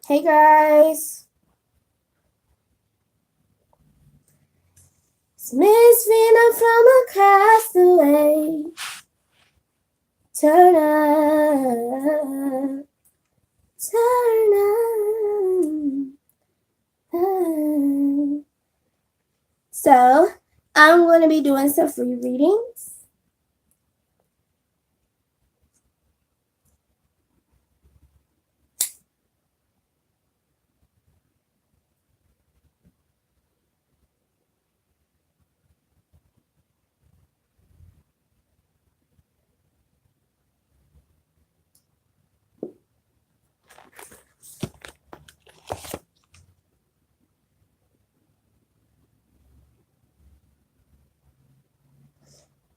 Hey guys, it's Miss Venom from across the way. Turn up, turn up. So, I'm going to be doing some free readings.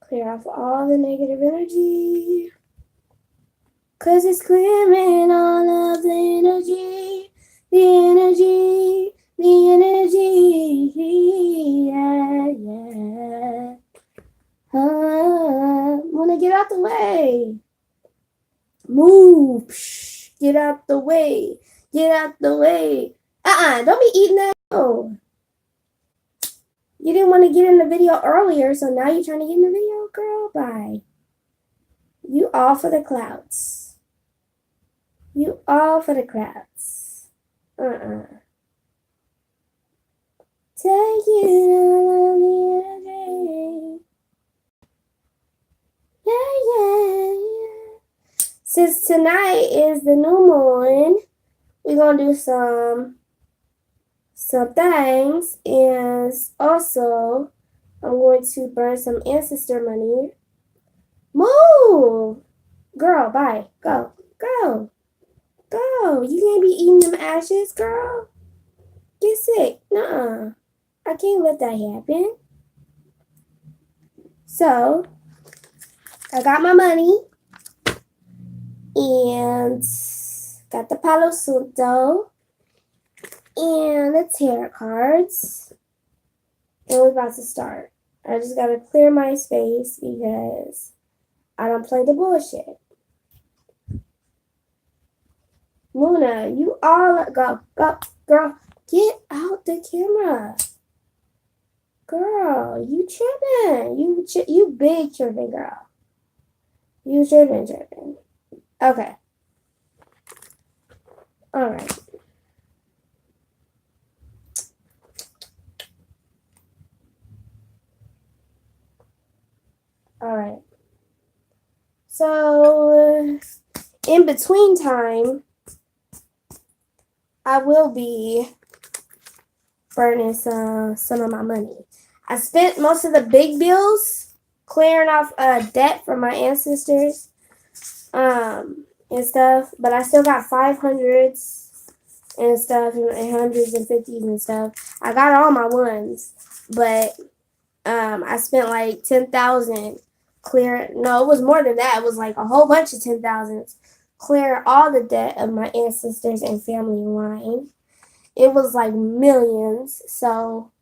Clear off all the negative energy. Cause it's clearing all of the energy, the energy, the energy. Yeah. Wanna get out the way. Move. Psh, get out the way. Get out the way. Don't be eating that. Oh. You didn't want to get in the video earlier, so now you're trying to get in the video? Girl, bye. You all for the clouds. You all for the clouds. Take it all on the energy. Yeah. Since tonight is the new moon, we're going to do some things. And also, I'm going to burn some ancestor money. Move! Girl, bye. Go. Go. Go. You can't be eating them ashes, girl. Get sick. Nuh-uh. I can't let that happen. So, I got my money. And got the Palo Santo. And the tarot cards. And we're about to start. I just gotta clear my space because I don't play the bullshit. Luna, you all go, girl. Get out the camera. Girl, you tripping. You big tripping, girl. You tripping. Okay. Alright. Alright. So, in between time, I will be burning some of my money. I spent most of the big bills clearing off debt from my ancestors and stuff, but I still got 500s and stuff and hundreds and 50s and stuff. I got all my ones, but I spent like 10,000 clear. No, it was more than that. It was like a whole bunch of 10,000s. Clear all the debt of my ancestors and family line. It was like millions, so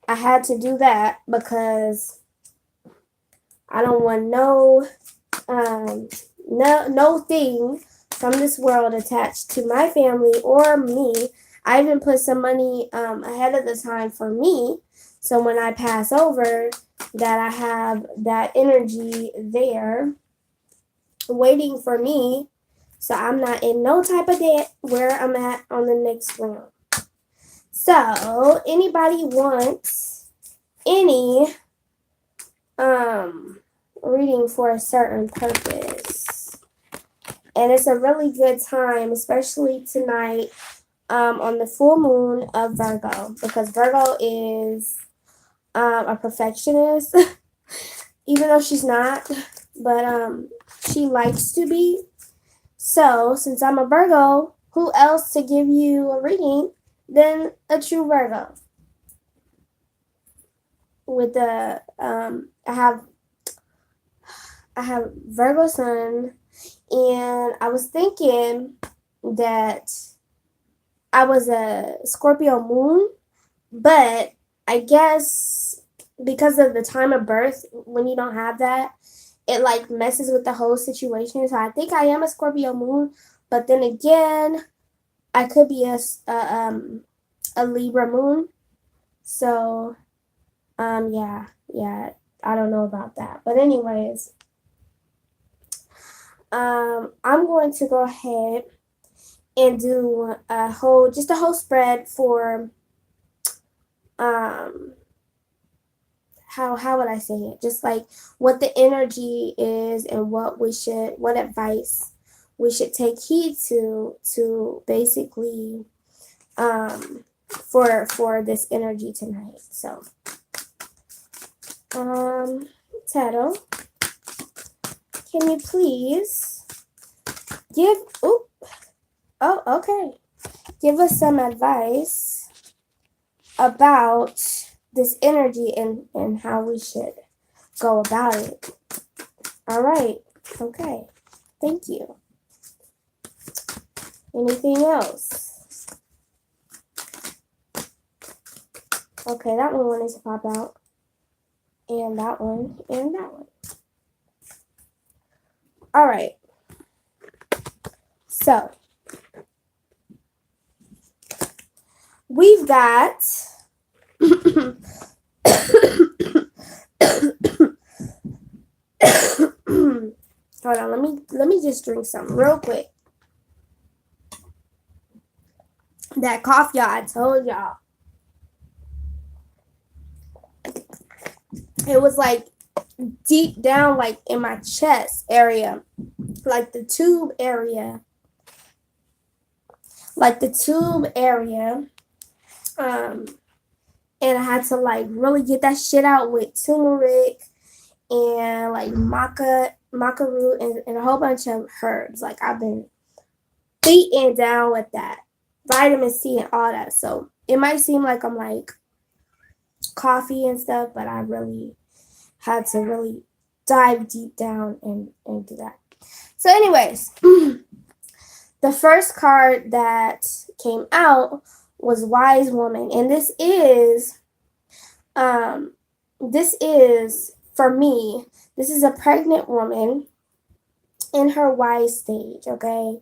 I had to do that because I don't want no thing from this world attached to my family or me. I even put some money ahead of the time for me, so when I pass over, that I have that energy there waiting for me, so I'm not in no type of debt where I'm at on the next round. So, anybody wants any reading for a certain purpose? And it's a really good time, especially tonight on the full moon of Virgo, because Virgo is a perfectionist, even though she's not, but she likes to be. So, since I'm a Virgo, who else to give you a reading than a true Virgo? With the I have Virgo sun, and I was thinking that I was a Scorpio moon, but I guess because of the time of birth, when you don't have that, it like messes with the whole situation. So I think I am a Scorpio moon, but then again, I could be a Libra moon. So yeah, I don't know about that. But anyways, I'm going to go ahead and do just a whole spread for um how would I say it? Just like what the energy is and what advice we should take heed to basically for this energy tonight. So Taro, can you please give okay. Give us some advice about this energy and how we should go about it. All right. Okay. Thank you. Anything else? Okay, that one wanted to pop out. And that one. And that one. All right. So, we've got hold on, let me just drink something real quick. That cough, y'all, I told y'all. It was like deep down, like in my chest area, like the tube area. And I had to like really get that shit out with turmeric and like maca root and a whole bunch of herbs. Like I've been beaten down with that vitamin C and all that. So it might seem like I'm like coffee and stuff, but I really had to really dive deep down and do that. So anyways, the first card that came out was Wise Woman, and this is for me, this is a pregnant woman in her wise stage, okay?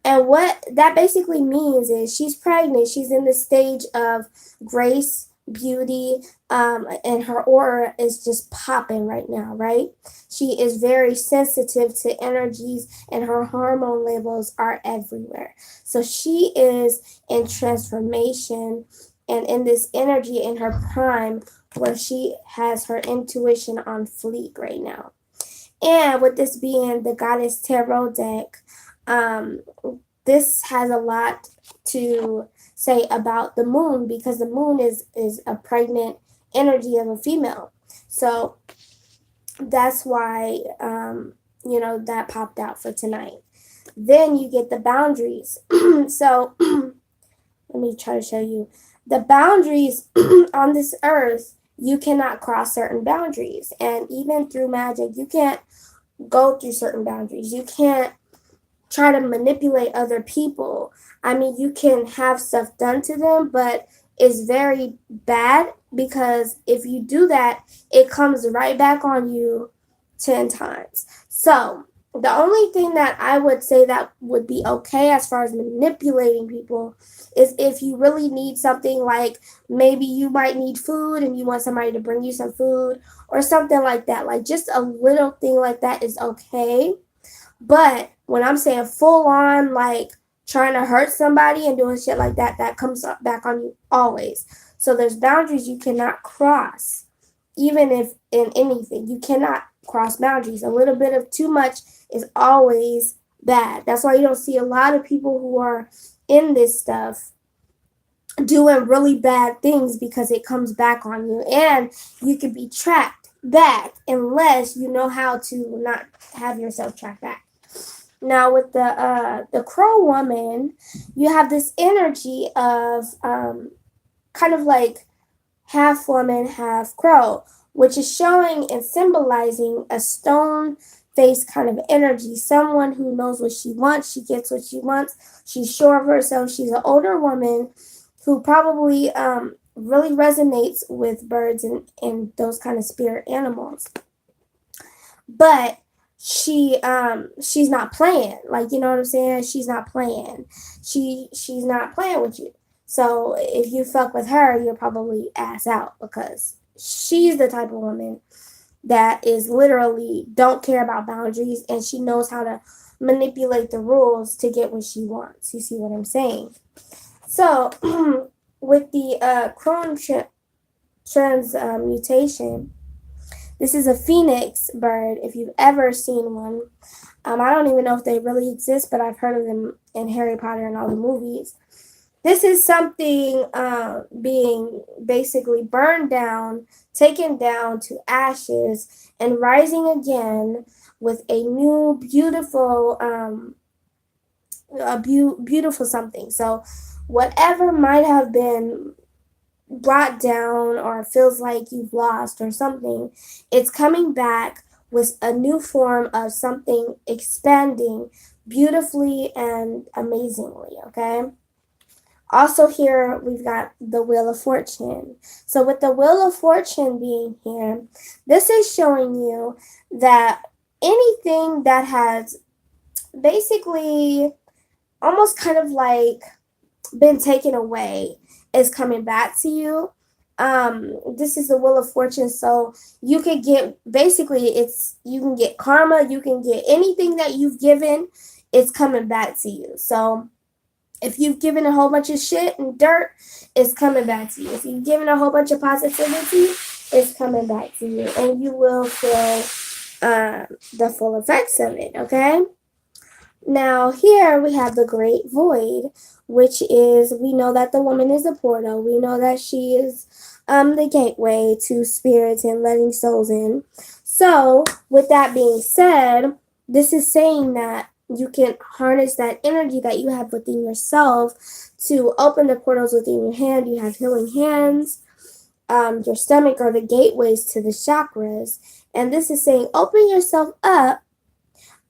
And what that basically means is she's pregnant, she's in the stage of grace, beauty, and her aura is just popping right now, right? She is very sensitive to energies and her hormone levels are everywhere. So she is in transformation and in this energy in her prime where she has her intuition on fleek right now. And with this being the Goddess Tarot deck, this has a lot to say about the moon because the moon is a pregnant energy of a female. So that's why that popped out for tonight. Then you get the boundaries. So let me try to show you the boundaries on this earth. You cannot cross certain boundaries, and even through magic you can't go through certain boundaries. You can't try to manipulate other people. I mean, you can have stuff done to them, but it's very bad because if you do that, it comes right back on you 10 times. So, the only thing that I would say that would be okay as far as manipulating people is if you really need something, like maybe you might need food and you want somebody to bring you some food or something like that. Like just a little thing like that is okay. But when I'm saying full on, like trying to hurt somebody and doing shit like that, that comes back on you always. So there's boundaries you cannot cross, even if in anything. You cannot cross boundaries. A little bit of too much is always bad. That's why you don't see a lot of people who are in this stuff doing really bad things because it comes back on you. And you can be tracked back unless you know how to not have yourself tracked back. Now with the crow woman, you have this energy of kind of like half woman, half crow, which is showing and symbolizing a stone face kind of energy. Someone who knows what she wants, she gets what she wants, she's sure of herself. She's an older woman who probably really resonates with birds and those kind of spirit animals. But she's not playing. Like, you know what I'm saying? She's not playing. She's not playing with you. So if you fuck with her, you'll probably ass out because she's the type of woman that is literally don't care about boundaries, and she knows how to manipulate the rules to get what she wants. You see what I'm saying? So with the Crohn transmutation, this is a phoenix bird. If you've ever seen one, I don't even know if they really exist, but I've heard of them in Harry Potter and all the movies. This is something being basically burned down, taken down to ashes, and rising again with a new beautiful, beautiful something. So, whatever might have been brought down or feels like you've lost or something, it's coming back with a new form of something expanding beautifully and amazingly. Okay. Also, here we've got the Wheel of Fortune. So, with the Wheel of Fortune being here, this is showing you that anything that has basically almost kind of like been taken away is coming back to you. This is the Wheel of Fortune, so you can get basically you can get karma, you can get anything that you've given, it's coming back to you. So if you've given a whole bunch of shit and dirt, it's coming back to you. If you've given a whole bunch of positivity, it's coming back to you. And you will feel the full effects of it, okay? Now, here we have the Great Void, which is, we know that the woman is a portal. We know that she is the gateway to spirits and letting souls in. So, with that being said, this is saying that you can harness that energy that you have within yourself to open the portals within your hand. You have healing hands. Your stomach are the gateways to the chakras. And this is saying open yourself up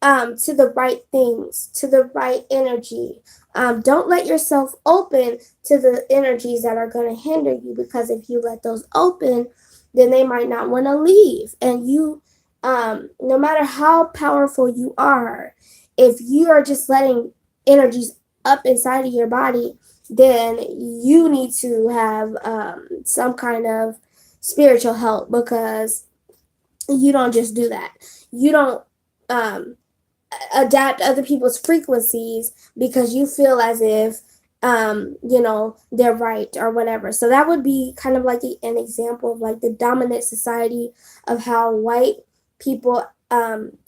to the right things, to the right energy. Don't let yourself open to the energies that are going to hinder you, because if you let those open, then they might not want to leave. And you, no matter how powerful you are, if you are just letting energies up inside of your body, then you need to have some kind of spiritual help, because you don't just do that. You don't adapt other people's frequencies because you feel as if they're right or whatever. So that would be kind of like an example of like the dominant society of how white people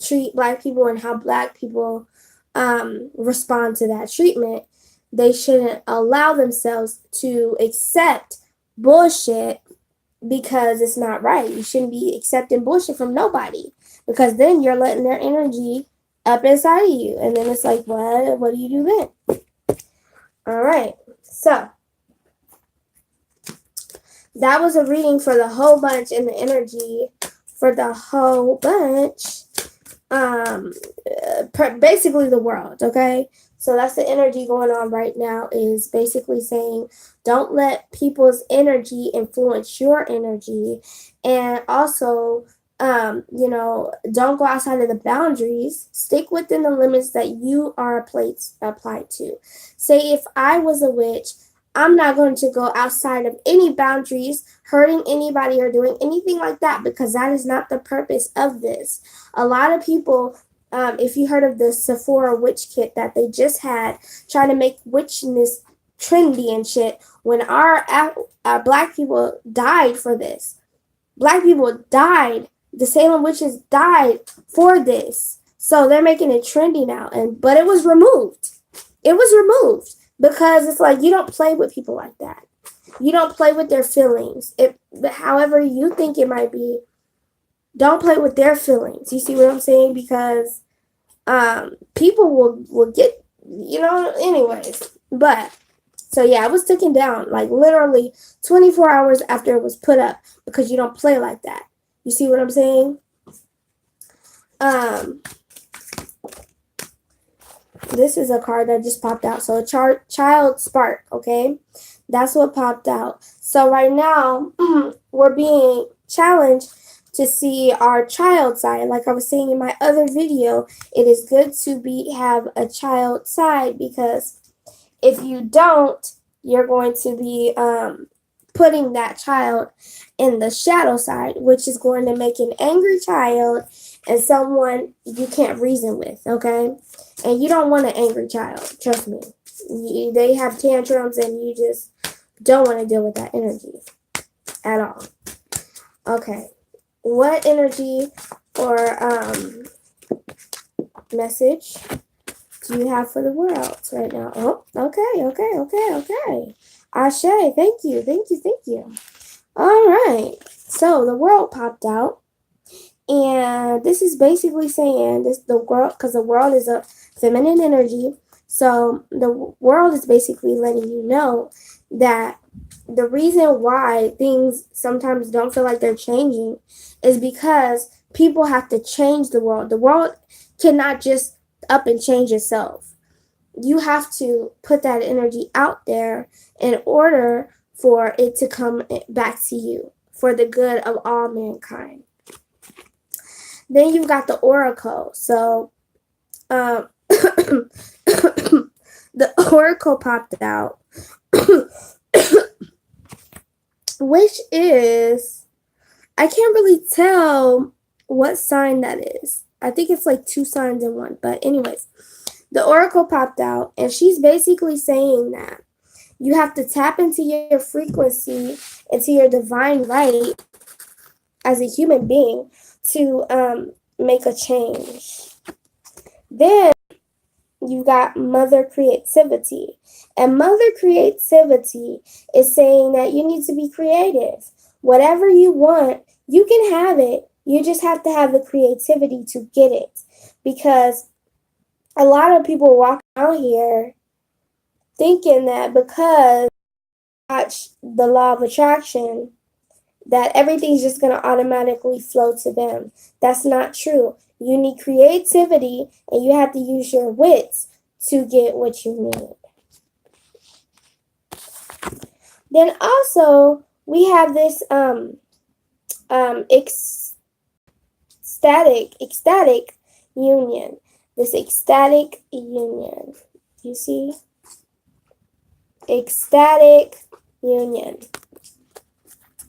treat black people and how black people respond to that treatment. They shouldn't allow themselves to accept bullshit because it's not right. You shouldn't be accepting bullshit from nobody, because then you're letting their energy up inside of you, and then it's like, what do you do then? All right, so that was a reading for the whole bunch and the energy for the whole bunch, basically the world. Okay, so that's the energy going on right now, is basically saying don't let people's energy influence your energy, and also don't go outside of the boundaries. Stick within the limits that you are applied to. Say if I was a witch, I'm not going to go outside of any boundaries, hurting anybody or doing anything like that, because that is not the purpose of this. A lot of people, if you heard of the Sephora witch kit that they just had, trying to make witchness trendy and shit, when our black people died for this. Black people died. The Salem witches died for this. So they're making it trendy now. But it was removed. It was removed because it's like, you don't play with people like that. You don't play with their feelings. However you think it might be, don't play with their feelings. You see what I'm saying? Because people will get, anyways. But so yeah, it was taken down like literally 24 hours after it was put up, because you don't play like that. You see what I'm saying? This is a card that just popped out. So child spark, okay? That's what popped out. So right now, we're being challenged to see our child side. Like I was saying in my other video, it is good to have a child side, because if you don't, you're going to be putting that child in the shadow side, which is going to make an angry child and someone you can't reason with, okay? And you don't want an angry child, trust me. They have tantrums and you just don't want to deal with that energy at all. Okay, what energy or message do you have for the world right now? Oh, okay. Ashe, thank you. All right, so the world popped out, and this is basically saying the world, because the world is a feminine energy, so the world is basically letting you know that the reason why things sometimes don't feel like they're changing is because people have to change the world. The world cannot just up and change itself. You have to put that energy out there in order for it to come back to you for the good of all mankind. Then you've got the oracle. So the oracle popped out, which is, I can't really tell what sign that is. I think it's like 2 signs in one. But anyways, the oracle popped out, and she's basically saying that you have to tap into your frequency, into your divine right as a human being to make a change. Then you got mother creativity. And mother creativity is saying that you need to be creative. Whatever you want, you can have it. You just have to have the creativity to get it. Because a lot of people walk out here thinking that because they watch the law of attraction, that everything's just going to automatically flow to them. That's not true. You need creativity, and you have to use your wits to get what you need. Then also, we have this ecstatic union. This ecstatic union. You see? Ecstatic union.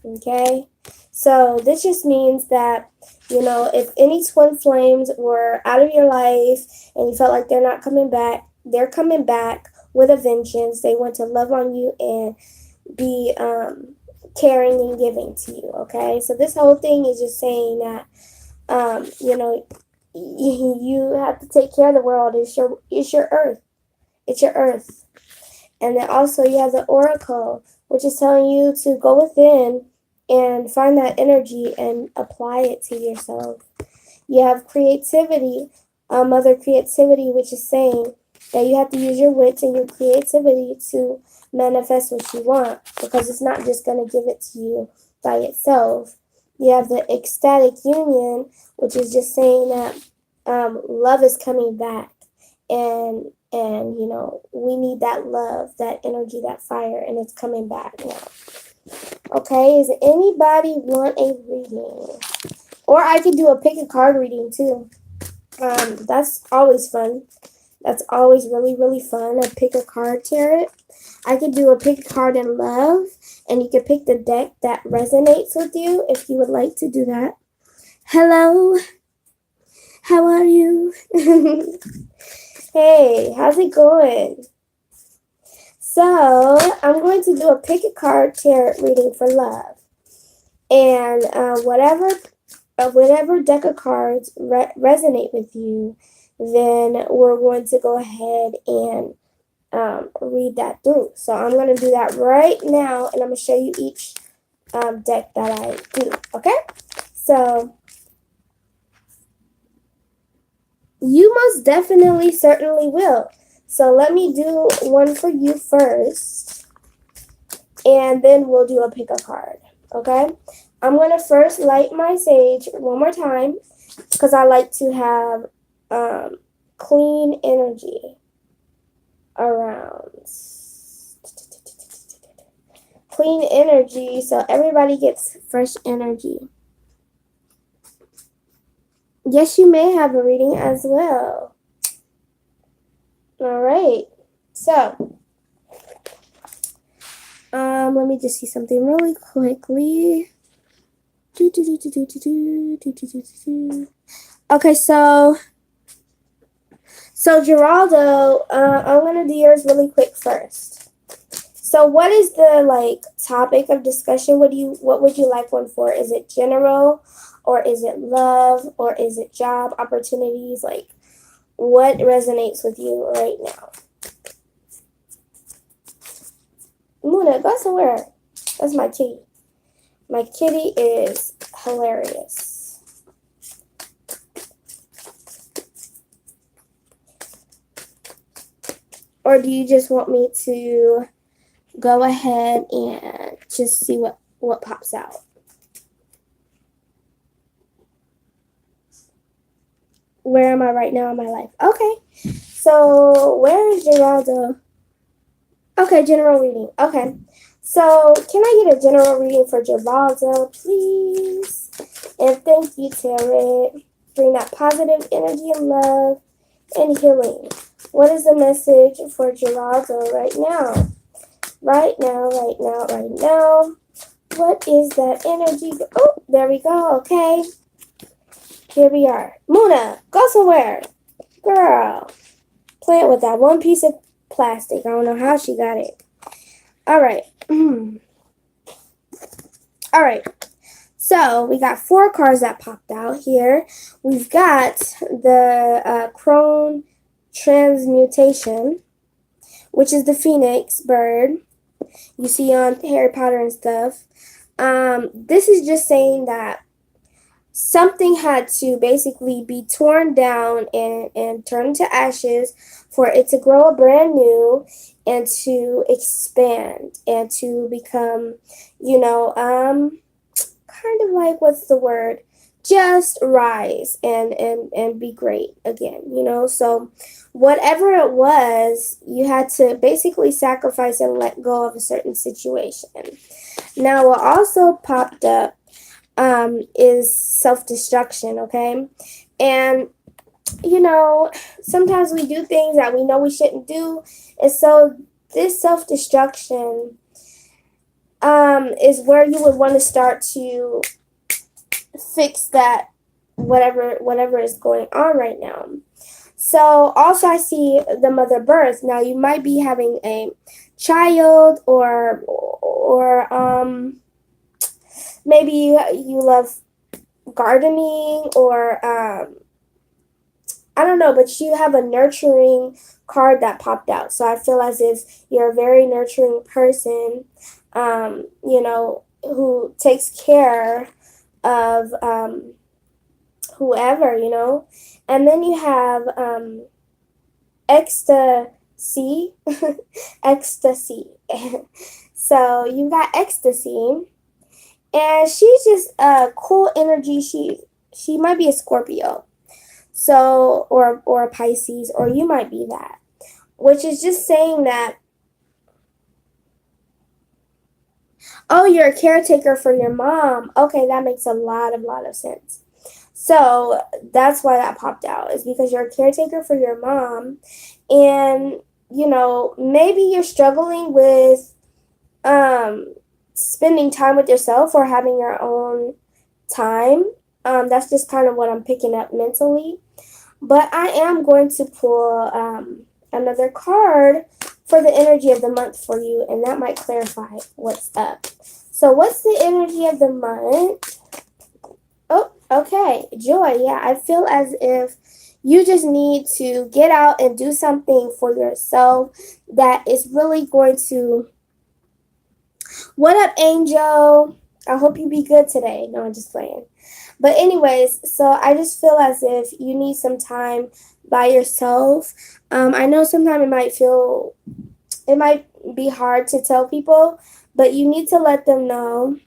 Okay? So this just means that, you know, if any twin flames were out of your life and you felt like they're not coming back, they're coming back with a vengeance. They want to love on you and be caring and giving to you, okay? So this whole thing is just saying that, you know, you have to take care of the world. It's your earth. It's your earth. And then also you have the oracle, which is telling you to go within and find that energy and apply it to yourself. You have creativity, mother creativity, which is saying that you have to use your wits and your creativity to manifest what you want, because it's not just going to give it to you by itself. You have the ecstatic union, which is just saying that love is coming back, and you know, we need that love, that energy, that fire, and it's coming back now. Okay, does anybody want a reading? Or I could do a pick a card reading too. That's always fun. That's always really, really fun. A pick a card tarot. I could do a pick a card in love, and you could pick the deck that resonates with you if you would like to do that. Hello, how are you? Hey, how's it going? So I'm going to do a pick a card tarot reading for love, and whatever deck of cards resonate with you, then we're going to go ahead and read that through. So I'm going to do that right now, and I'm going to show you each deck that I do, okay? So you most definitely, certainly will. So let me do one for you first, and then we'll do a pick a card, okay? I'm going to first light my sage one more time, because I like to have clean energy around. Clean energy, so everybody gets fresh energy. Yes, you may have a reading as well. All right. So, let me just see something really quickly. Okay, so Geraldo, I'm gonna do yours really quick first. So, what is the topic of discussion? What would you like one for? Is it general, or is it love, or is it job opportunities? Like, what resonates with you right now? Muna, go somewhere. That's my kitty. My kitty is hilarious. Or do you just want me to go ahead and just see what pops out? Where am I right now in my life? Okay. So where is Geraldo? Okay, general reading. Okay. So can I get a general reading for Geraldo, please? And thank you, Tarot. Bring that positive energy and love and healing. What is the message for Geraldo right now? Right now, right now, right now. What is that energy? Oh, there we go. Okay. Here we are. Muna, go somewhere. Girl. Playing with that one piece of plastic. I don't know how she got it. All right. All right. So we got 4 cards that popped out here. We've got the Crone Transmutation, which is the phoenix bird you see on Harry Potter and stuff. This is just saying that something had to basically be torn down and turned to ashes for it to grow a brand new and to expand and to become, kind of like, what's the word? Just rise and be great again. So whatever it was, you had to basically sacrifice and let go of a certain situation. Now, what also popped up is self-destruction, okay? And, sometimes we do things that we know we shouldn't do. And so this self-destruction is where you would want to start to fix that whatever is going on right now. So also I see the mother birth. Now you might be having a child or maybe you love gardening or I don't know, but you have a nurturing card that popped out. So I feel as if you're a very nurturing person, who takes care of whoever. And then you have ecstasy. Ecstasy. So you got ecstasy. And she's just a cool energy. She might be a Scorpio. So or a Pisces, or you might be that. Which is just saying that, oh, you're a caretaker for your mom. Okay, that makes a lot of sense. So that's why that popped out, is because you're a caretaker for your mom. And, maybe you're struggling with spending time with yourself or having your own time. That's just kind of what I'm picking up mentally. But I am going to pull another card for the energy of the month for you, and that might clarify what's up. So what's the energy of the month? Oh, okay. Joy. Yeah, I feel as if you just need to get out and do something for yourself that is really going to... What up, Angel? I hope you be good today. No, I'm just playing. But anyways, so I just feel as if you need some time by yourself. I know sometimes it might be hard to tell people, but you need to let them know.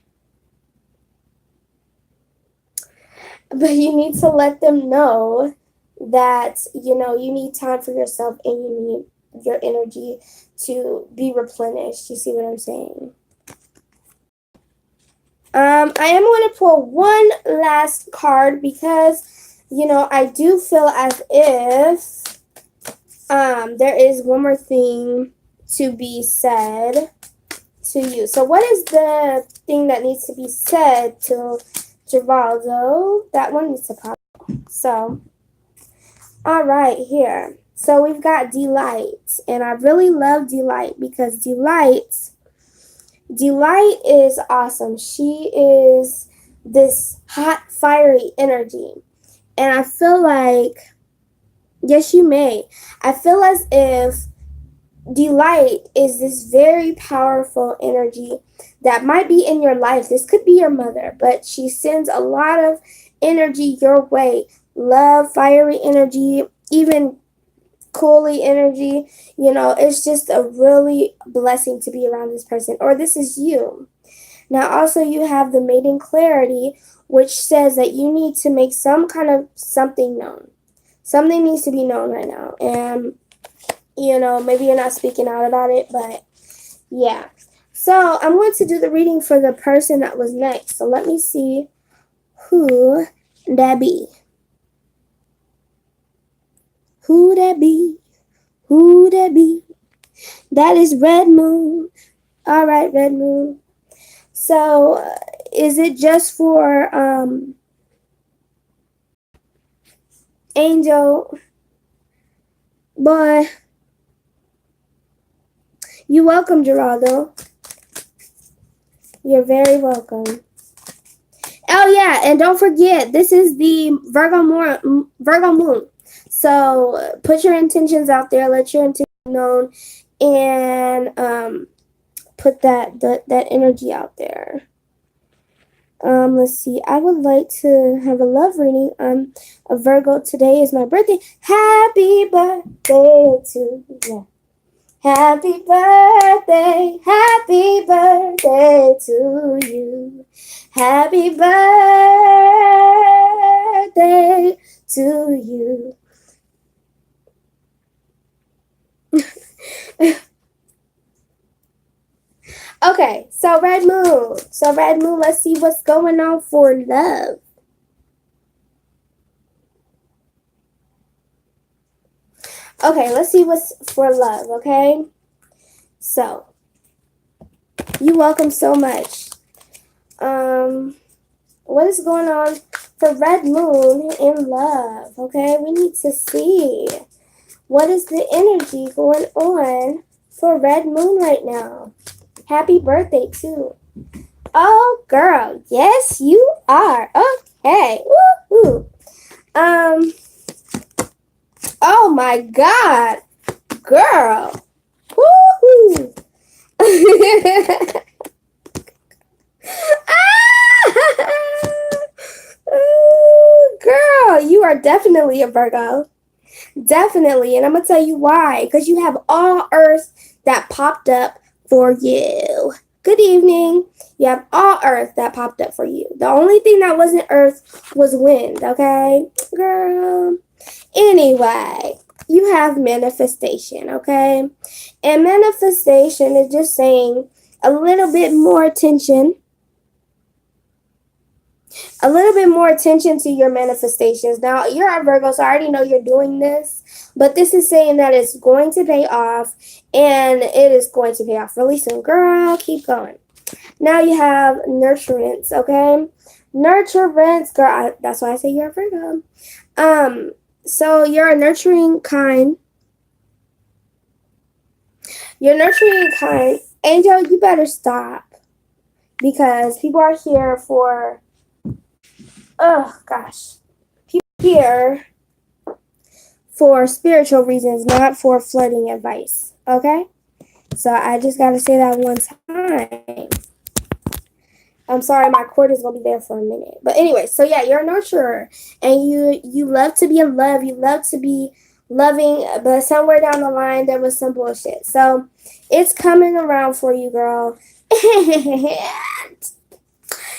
But you need to let them know that, you need time for yourself and you need your energy to be replenished. You see what I'm saying? I am going to pull one last card because I do feel as if there is one more thing to be said to you. So what is the thing that needs to be said to Geraldo? That one needs to pop. So, all right, here. So we've got Delight, and I really love Delight because Delight is awesome. She is this hot, fiery energy. And I feel like, yes, you may. I feel as if Delight is this very powerful energy that might be in your life. This could be your mother, but she sends a lot of energy your way. Love, fiery energy, even Coolly energy. It's just a really blessing to be around this person, or this is you. Now, also, you have the Maiden Clarity, which says that you need to make some kind of something known. Something needs to be known right now. And, maybe you're not speaking out about it, but yeah. So, I'm going to do the reading for the person that was next. So, let me see who that be. Who that be? Who that be? That is Red Moon. All right, Red Moon. So, is it just for Angel? Boy, you're welcome, Geraldo. You're very welcome. Oh yeah, and don't forget, this is the Virgo Moon. So put your intentions out there, let your intentions be known, and put that energy out there. Let's see. I would like to have a love reading. A Virgo. Today is my birthday. Happy birthday to you. Happy birthday to you. Happy birthday to you. Okay, so Red Moon. Let's see what's going on for love. Okay, let's see what's for love, okay? So, you're welcome so much. What is going on for Red Moon in love, okay? We need to see what is the energy going on for Red Moon right now. Happy birthday, too. Oh, girl. Yes, you are. Okay. Woo-hoo. Oh, my God. Girl. Woo-hoo. Girl, you are definitely a Virgo. Definitely. And I'm going to tell you why. Because you have all Earth that popped up for you. Good evening. You have all Earth that popped up for you. The only thing that wasn't Earth was wind, okay? Girl. Anyway, you have manifestation, okay? And manifestation is just saying a little bit more attention. A little bit more attention to your manifestations. Now, you're a Virgo, so I already know you're doing this. But this is saying that it's going to pay off, and it is going to pay off really soon. Girl, keep going. Now you have nurturance, okay? Nurturance, girl, that's why I say you're a Virgo. So you're a nurturing kind. You're nurturing kind. Angel, you better stop. Because people are here for, oh gosh. People are here for spiritual reasons, not for flirting advice. Okay? So I just gotta say that one time. I'm sorry, my cord is gonna be there for a minute. But anyway, so yeah, you're a nurturer, and you love to be in love. You love to be loving, but somewhere down the line there was some bullshit. So it's coming around for you, girl.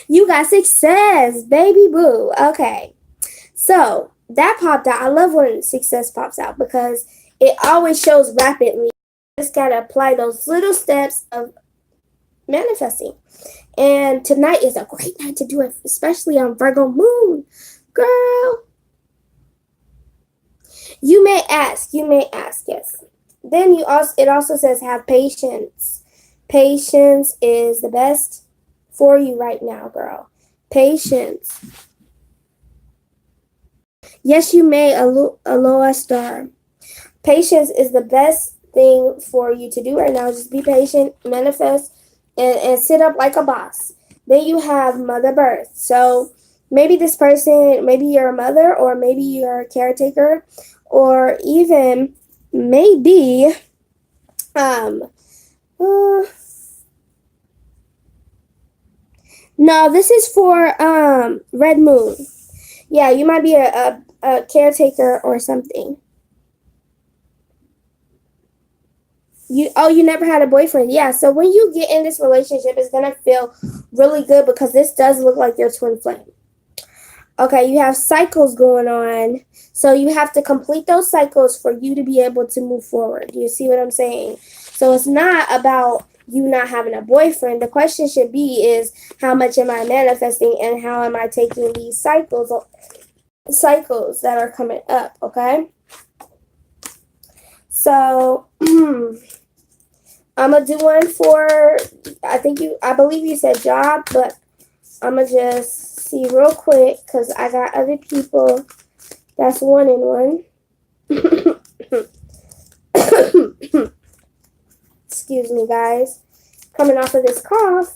You got success, baby boo. Okay, so that popped out. I love when success pops out because it always shows rapidly. You just gotta apply those little steps of manifesting. And tonight is a great night to do it, especially on Virgo Moon. Girl, You may ask, yes. Then it also says have patience. Patience is the best for you right now, girl. Patience. Yes, you may, Aloha Star. Patience is the best thing for you to do right now. Just be patient, manifest, and sit up like a boss. Then you have Mother Birth. So maybe this person, maybe you're a mother, or maybe you're a caretaker, or even maybe uh, no, this is for Red Moon. Yeah, you might be a caretaker or something. You never had a boyfriend. Yeah, so when you get in this relationship, it's gonna feel really good because this does look like your twin flame. Okay, you have cycles going on, so you have to complete those cycles for you to be able to move forward. You see what I'm saying? So it's not about you not having a boyfriend. The question should be is how much am I manifesting and how am I taking these cycles that are coming up, okay? So I'm gonna do one for I believe you said job, but I'm gonna just see real quick because I got other people that's one in one. Excuse me, guys. Coming off of this cough.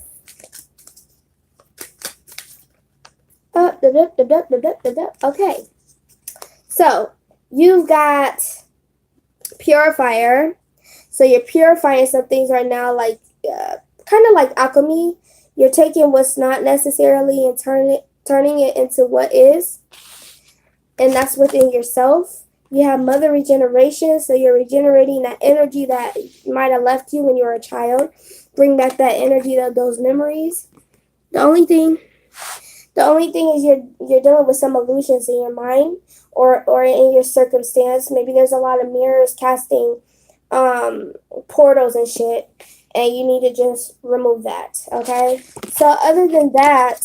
Okay. So you've got purifier. So you're purifying some things right now, like kind of like alchemy. You're taking what's not necessarily and turning it into what is, and that's within yourself. You have mother regeneration, so you're regenerating that energy that might have left you when you were a child. Bring back that energy, those memories. The only thing is you're dealing with some illusions in your mind or in your circumstance. Maybe there's a lot of mirrors casting portals and shit, and you need to just remove that, okay? So other than that,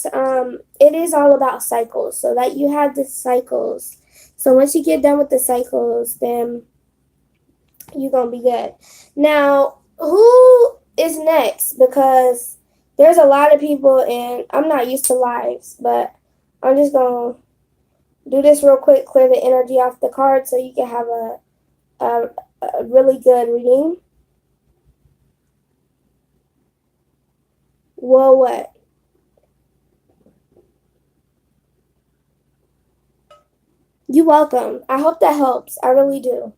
it is all about cycles, so that you have the cycles. So once you get done with the cycles, then you're gonna be good. Now, who is next? Because there's a lot of people, and I'm not used to lives, but I'm just gonna do this real quick, clear the energy off the card so you can have a really good reading. Whoa, what? You're welcome. I hope that helps. I really do.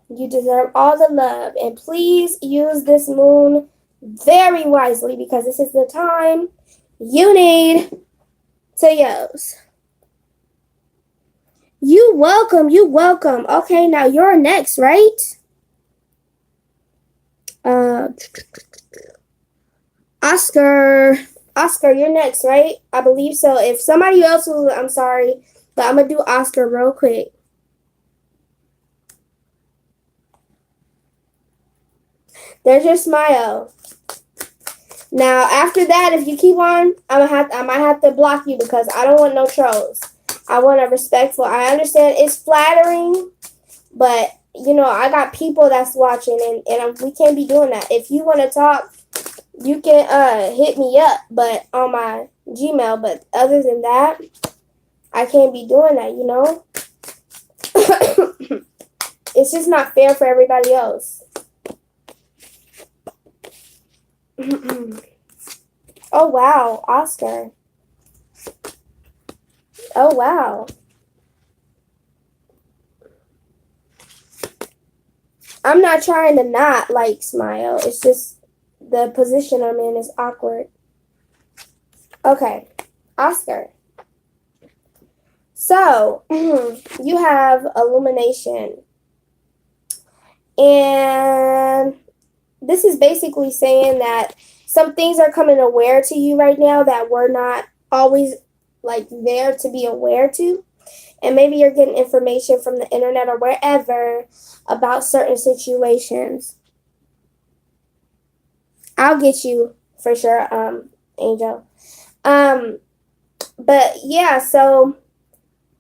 You deserve all the love. And please use this moon very wisely because this is the time you need to use. You welcome. You welcome. Okay, now you're next, right? Oscar. Oscar, you're next, right? I believe so. If somebody else will, I'm sorry, but I'm going to do Oscar real quick. There's your smile. Now, after that, if you keep on, I might have to block you because I don't want no trolls. I want a respectful. I understand it's flattering, but you know I got people that's watching, and we can't be doing that. If you want to talk, you can hit me up, but on my Gmail. But other than that, I can't be doing that. You know, it's just not fair for everybody else. Oh wow, Oscar. Oh wow. I'm not trying to not like smile. It's just the position I'm in is awkward. Okay, Oscar. So you have illumination, and this is basically saying that some things are coming aware to you right now that were not always like there to be aware to. And maybe you're getting information from the internet or wherever about certain situations. I'll get you for sure, Angel. But yeah, so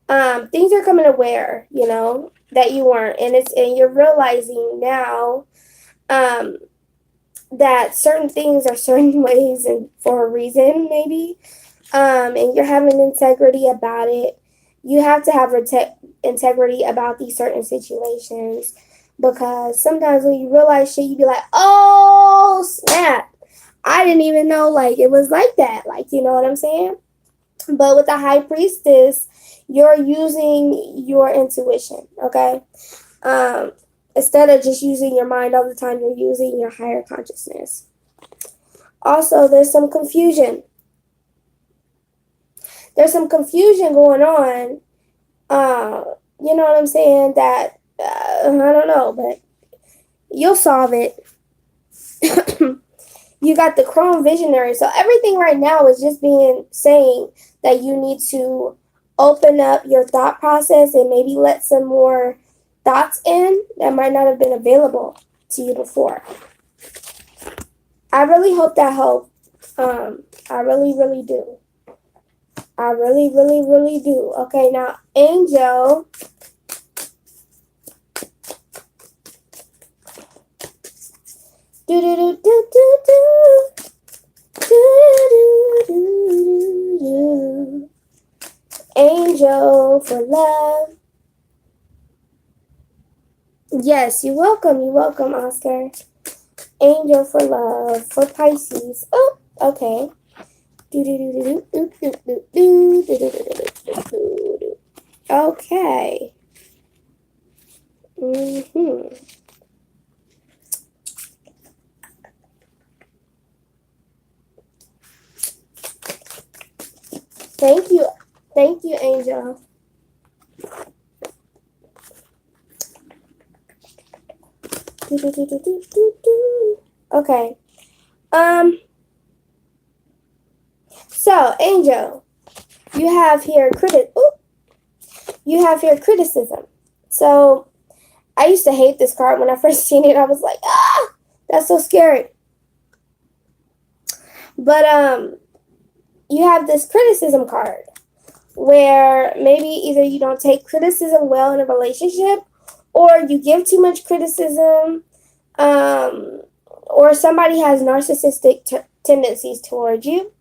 things are coming aware, you know, that you weren't, and you're realizing now, um, that certain things are certain ways and for a reason, maybe, and you're having integrity about it. You have to have integrity about these certain situations because sometimes when you realize shit, you be like, oh snap, I didn't even know like it was like that. Like, you know what I'm saying? But with the high priestess, you're using your intuition, okay? Um, Instead of just using your mind all the time, you're using your higher consciousness. Also, there's some confusion. There's some confusion going on. You know what I'm saying? That I don't know, but you'll solve it. You got the Chrome Visionary. So everything right now is just being saying that you need to open up your thought process and maybe let some more thoughts in that might not have been available to you before. I really hope that helped. I really, really do. I really, really, really do. Okay, now Angel. Do do do do do do. Do do do do. Angel for love. Yes, you're welcome. You're welcome, Oscar. Angel for love for Pisces. Oh, okay. Okay. Thank you. Thank you, Angel. Okay. So, Angel, you have here criticism. So, I used to hate this card when I first seen it. I was like, that's so scary. But you have this criticism card where maybe either you don't take criticism well in a relationship, or you give too much criticism, or somebody has narcissistic tendencies towards you.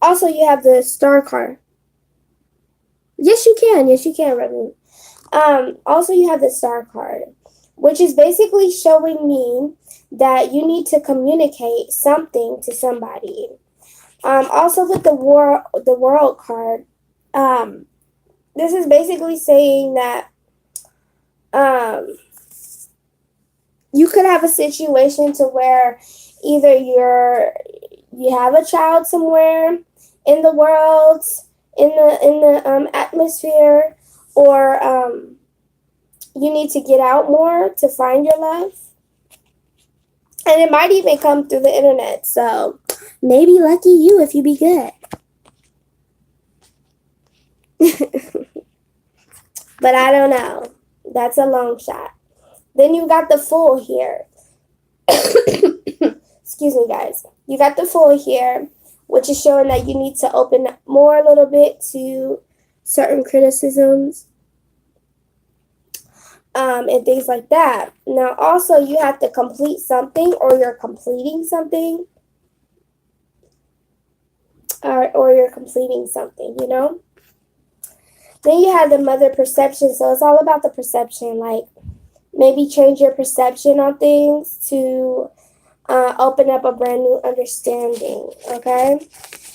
Also, you have the Star card. Yes, you can. Yes, you can, Remy. Also, you have the Star card, which is basically showing me that you need to communicate something to somebody. Also, with the World card, this is basically saying that you could have a situation to where either you have a child somewhere in the world, in the atmosphere, or you need to get out more to find your love. And it might even come through the internet. So maybe lucky you if you be good. But I don't know. That's a long shot. Then you got the Fool here. Excuse me, guys. You got the Fool here, which is showing that you need to open up more a little bit to certain criticisms, and things like that. Now, also, you have to complete something, or you're completing something, or you're completing something, you know? Then you have the Mother perception, so it's all about the perception, like maybe change your perception on things to open up a brand new understanding, okay?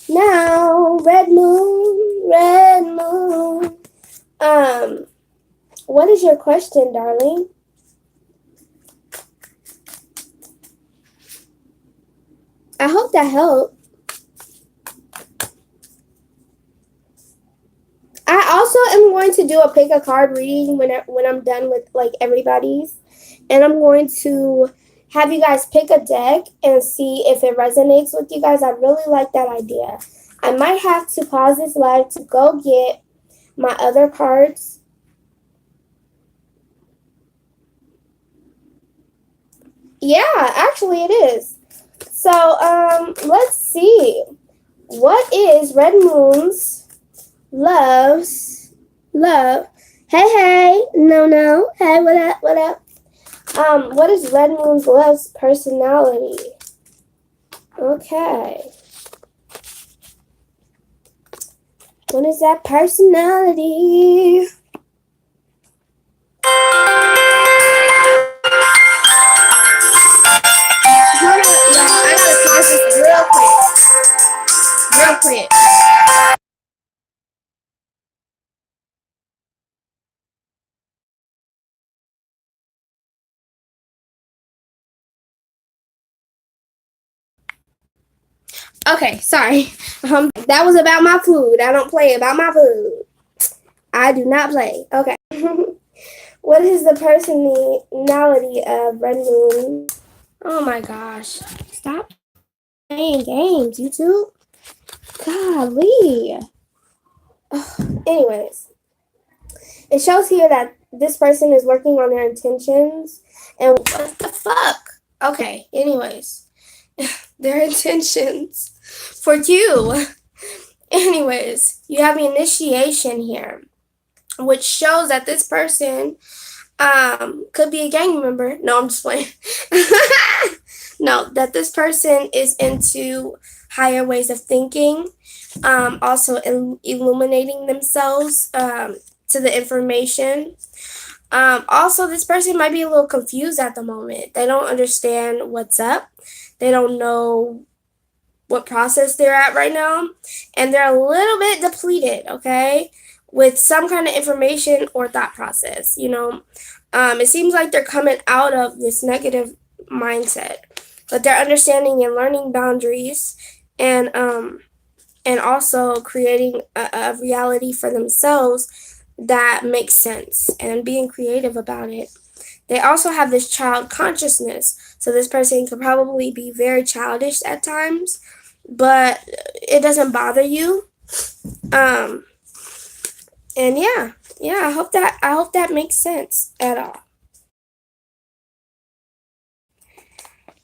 Now, Red Moon. What is your question, darling? I hope that helped. I also am going to do a pick a card reading when I'm done with like everybody's, and I'm going to have you guys pick a deck and see if it resonates with you guys. I really like that idea. I might have to pause this live to go get my other cards. Yeah, actually it is. So, let's see. What is Red Moon's love's Love. Hey, hey. No, no. Hey, what up? What up? What is Red Moon's love's personality? Okay. What is that personality? I gotta pause this real quick. Okay, sorry. That was about my food. I don't play about my food. I do not play. Okay. What is the personality of Red Moon? Oh my gosh. Stop playing games, YouTube. Golly. Anyways, it shows here that this person is working on their intentions. And what the fuck? Okay, anyways, their intentions for you. Anyways, you have initiation here, which shows that this person could be a gang member. No, I'm just playing. No, that this person is into higher ways of thinking, also illuminating themselves to the information. Also, this person might be a little confused at the moment. They don't understand what's up. They don't know what process they're at right now, and they're a little bit depleted, okay, with some kind of information or thought process. It seems like they're coming out of this negative mindset, but they're understanding and learning boundaries, and also creating a reality for themselves that makes sense and being creative about it. They also have this child consciousness, so this person could probably be very childish at times, but it doesn't bother you. Um, and yeah, I hope that makes sense at all.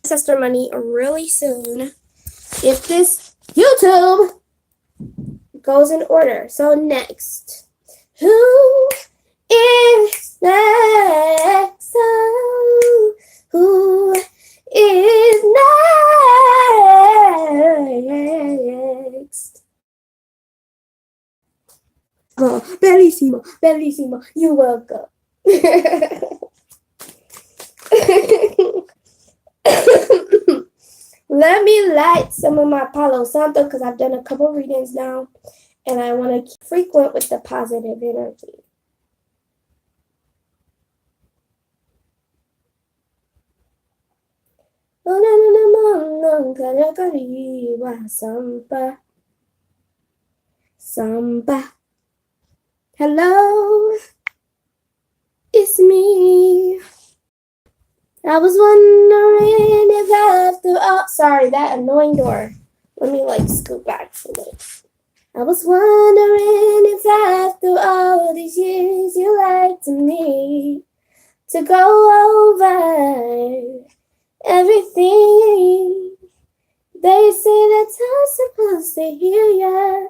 Ancestor money really soon if this YouTube goes in order. So next, who is next? Oh, who is next? Oh, bellissimo, bellissimo. You're welcome. Let me light some of my Palo Santo because I've done a couple readings now and I want to keep frequent with the positive energy. Samba. Hello, it's me. I was wondering if after all. Sorry, that annoying door. Let me scoot back a little. I was wondering if after all these years you liked me to go over everything. They say that I'm supposed to heal ya.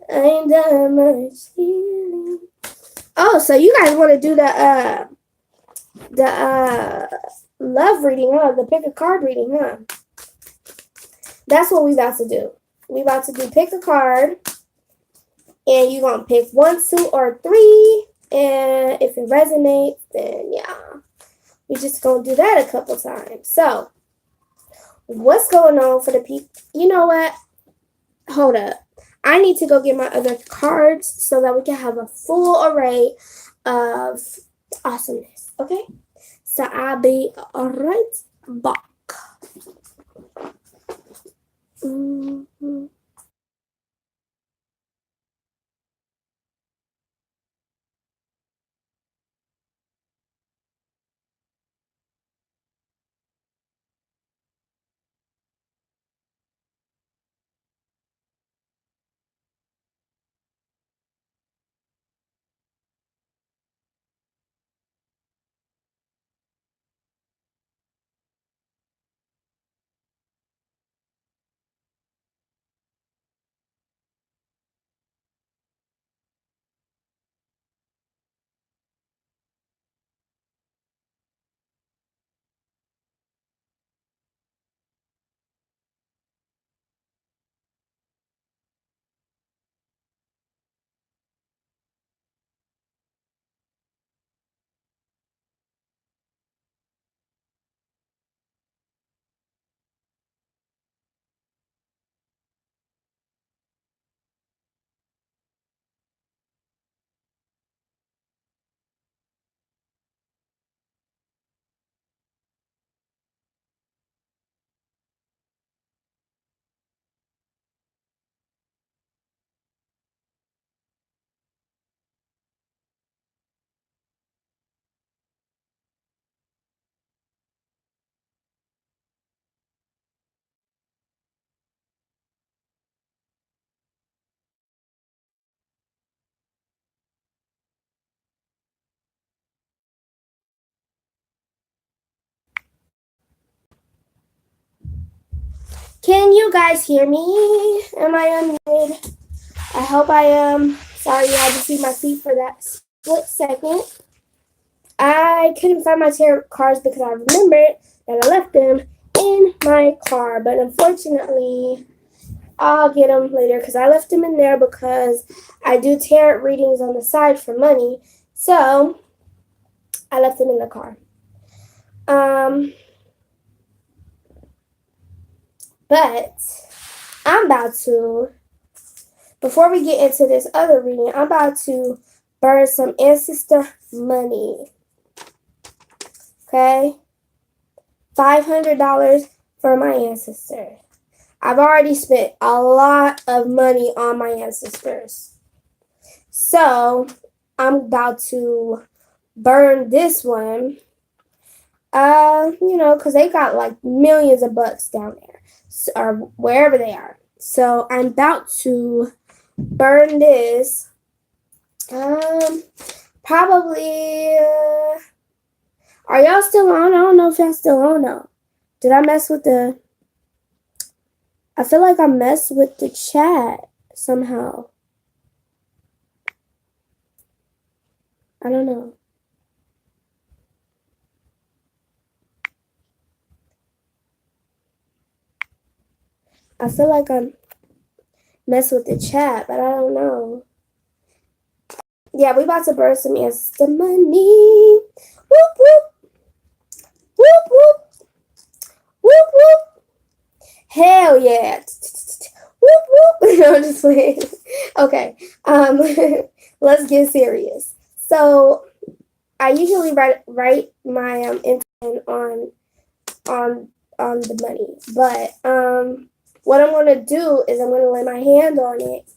I ain't done much healing. Oh, so you guys want to do the love reading, huh? The pick a card reading, huh? That's what we about to do. We about to do pick a card, and you gonna pick 1, 2, or 3. And if it resonates, then yeah, we just gonna do that a couple times. So, what's going on for the people? You know what? Hold up. I need to go get my other cards so that we can have a full array of awesomeness. Okay? So I'll be right back. Mm-hmm. Can you guys hear me? Am I unmuted? I hope I am. Sorry, I had to see my feet for that split second. I couldn't find my tarot cards because I remembered that I left them in my car. But unfortunately, I'll get them later because I left them in there because I do tarot readings on the side for money. So I left them in the car. But I'm about to, before we get into this other reading, I'm about to burn some ancestor money. Okay? $500 for my ancestors. I've already spent a lot of money on my ancestors. So I'm about to burn this one. Because they got like millions of bucks down there. Or wherever they are. So I'm about to burn this. Probably. Are y'all still on? I don't know if y'all still on now. Did I mess with the? I feel like I messed with the chat somehow. I don't know. I feel like I messed with the chat, but I don't know. Yeah, we about to burn some ancestor money. Whoop, whoop. Whoop, whoop. Whoop, whoop. Hell yeah. Whoop, whoop. No, I'm just playing. Okay. Let's get serious. So I usually write my intention on the money. But what I'm gonna do is I'm gonna lay my hand on it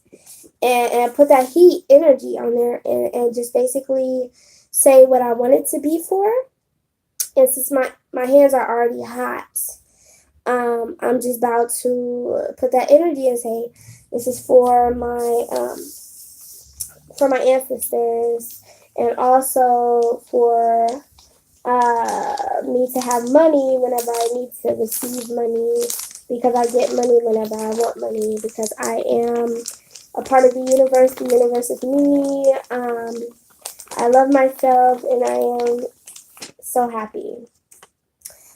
and put that heat energy on there and just basically say what I want it to be for. And since my hands are already hot, I'm just about to put that energy and say this is for my ancestors and also for me to have money whenever I need to receive money, because I get money whenever I want money, because I am a part of the universe is me. I love myself and I am so happy.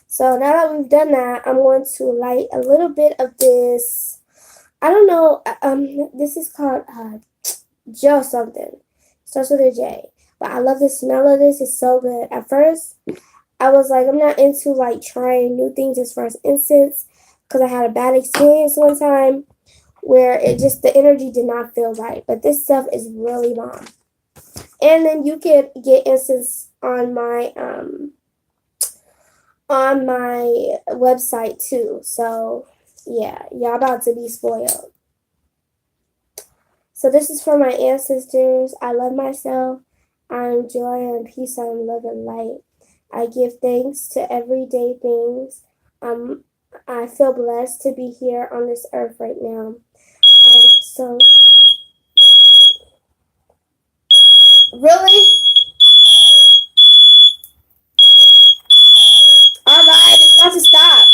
So now that we've done that, I'm going to light a little bit of this. I don't know. This is called Joe something. Starts with a J. But I love the smell of this. It's so good. At first, I was like, I'm not into like trying new things as far as incense, because I had a bad experience one time where the energy did not feel right. But this stuff is really bomb. And then you can get incense on my website too. So yeah, y'all about to be spoiled. So this is for my ancestors. I love myself. I am joy, I am peace, I am love and light. I give thanks to everyday things. I feel blessed to be here on this earth right now. So really? Alright, it's about to stop.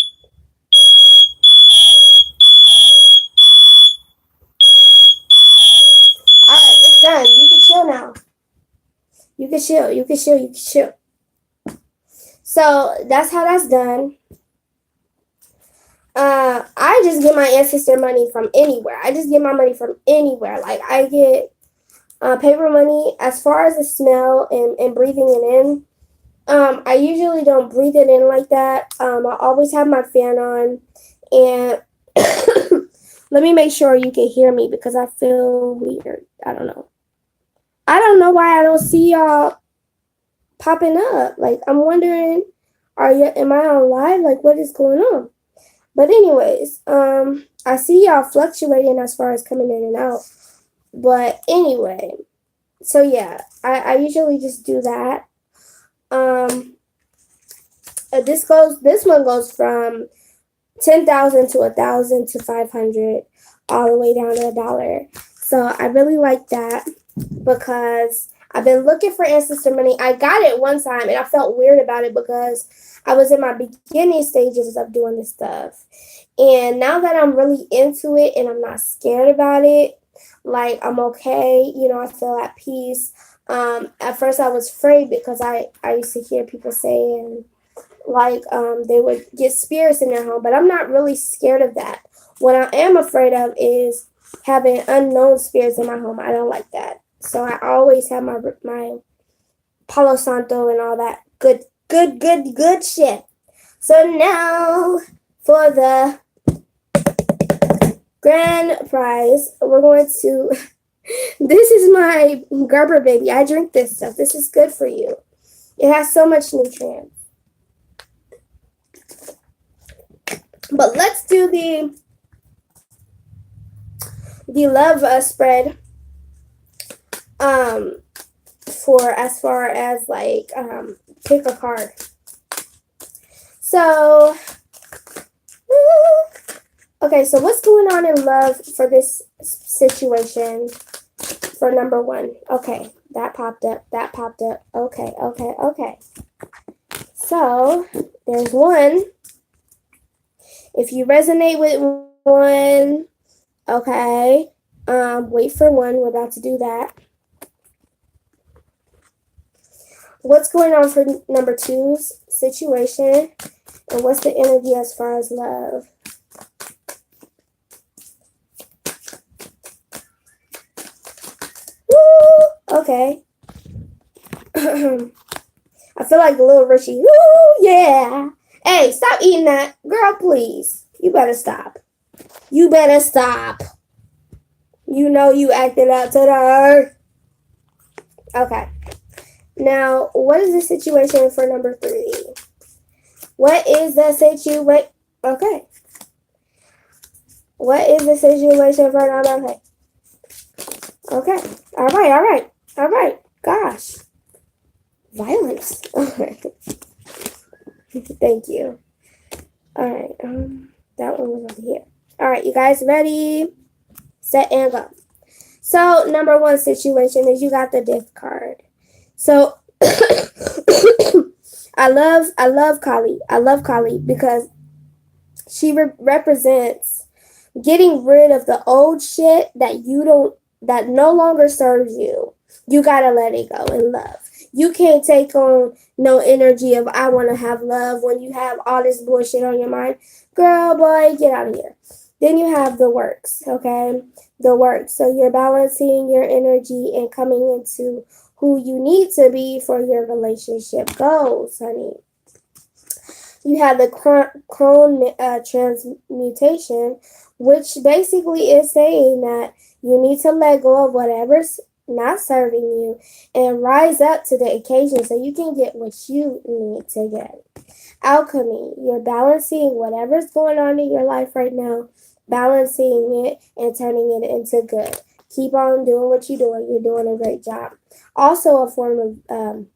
Alright, it's done. You can chill now. You can chill. So that's how that's done. I just get my ancestor money from anywhere. I just get my money from anywhere. Like I get paper money. As far as the smell and breathing it in, I usually don't breathe it in like that. I always have my fan on, and let me make sure you can hear me because I feel weird. I don't know. I don't know why I don't see y'all popping up. Like I'm wondering, am I on live? Like what is going on? But anyways, I see y'all fluctuating as far as coming in and out. But anyway, so yeah, I usually just do that. This one goes from 10,000 to 1,000 to 500, all the way down to $1. So I really like that because I've been looking for ancestor money. I got it one time and I felt weird about it because I was in my beginning stages of doing this stuff. And now that I'm really into it and I'm not scared about it, like I'm okay, I feel at peace. At first I was afraid because I used to hear people saying like they would get spirits in their home, but I'm not really scared of that. What I am afraid of is having unknown spirits in my home. I don't like that. So I always have my Palo Santo and all that good shit. So now for the grand prize, we're going to this is my Gerber baby. I drink this stuff. This is good for you. It has so much nutrients. But let's do the love spread for as far as like pick a card. So okay, so what's going on in love for this situation for number 1? Okay, that popped up. Okay. So there's 1. If you resonate with 1, okay, wait for 1. We're about to do that. What's going on for number 2's situation? And what's the energy as far as love? Woo! Okay. I feel like Little Richie. Woo! Yeah. Hey, stop eating that. Girl, please. You better stop. You better stop. You know you acted up to the earth. Okay. Now, what is the situation for number 3? What is the situation? Okay. What is the situation for number 3? Okay. All right. Gosh. Violence. Okay. Thank you. All right. That one was over here. All right, you guys ready? Set and go. So, number 1 situation is you got the Death card. So, I love Kali. I love Kali because she represents getting rid of the old shit that no longer serves you. You gotta let it go in love. You can't take on no energy of I want to have love when you have all this bullshit on your mind. Girl, boy, get out of here. Then you have the works, okay? The works. So you're balancing your energy and coming into who you need to be for your relationship goals, honey. You have the crone transmutation, which basically is saying that you need to let go of whatever's not serving you and rise up to the occasion so you can get what you need to get. Alchemy, you're balancing whatever's going on in your life right now, balancing it and turning it into good. Keep on doing what you're doing. You're doing a great job. Also a form of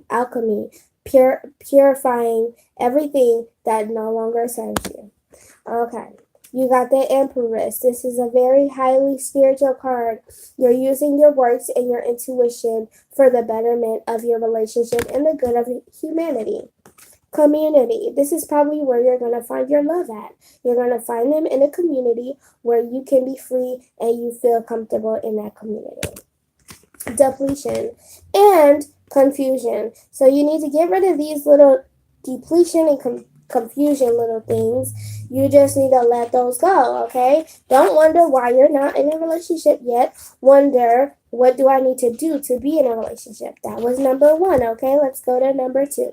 alchemy, purifying everything that no longer serves you. Okay. You got the Empress. This is a very highly spiritual card. You're using your works and your intuition for the betterment of your relationship and the good of humanity. Community. This is probably where you're going to find your love at. You're going to find them in a community where you can be free and you feel comfortable in that community. Depletion and confusion. So you need to get rid of these little depletion and confusion little things. You just need to let those go, okay? Don't wonder why you're not in a relationship yet. Wonder, what do I need to do to be in a relationship? That was number 1, okay? Let's go to number 2.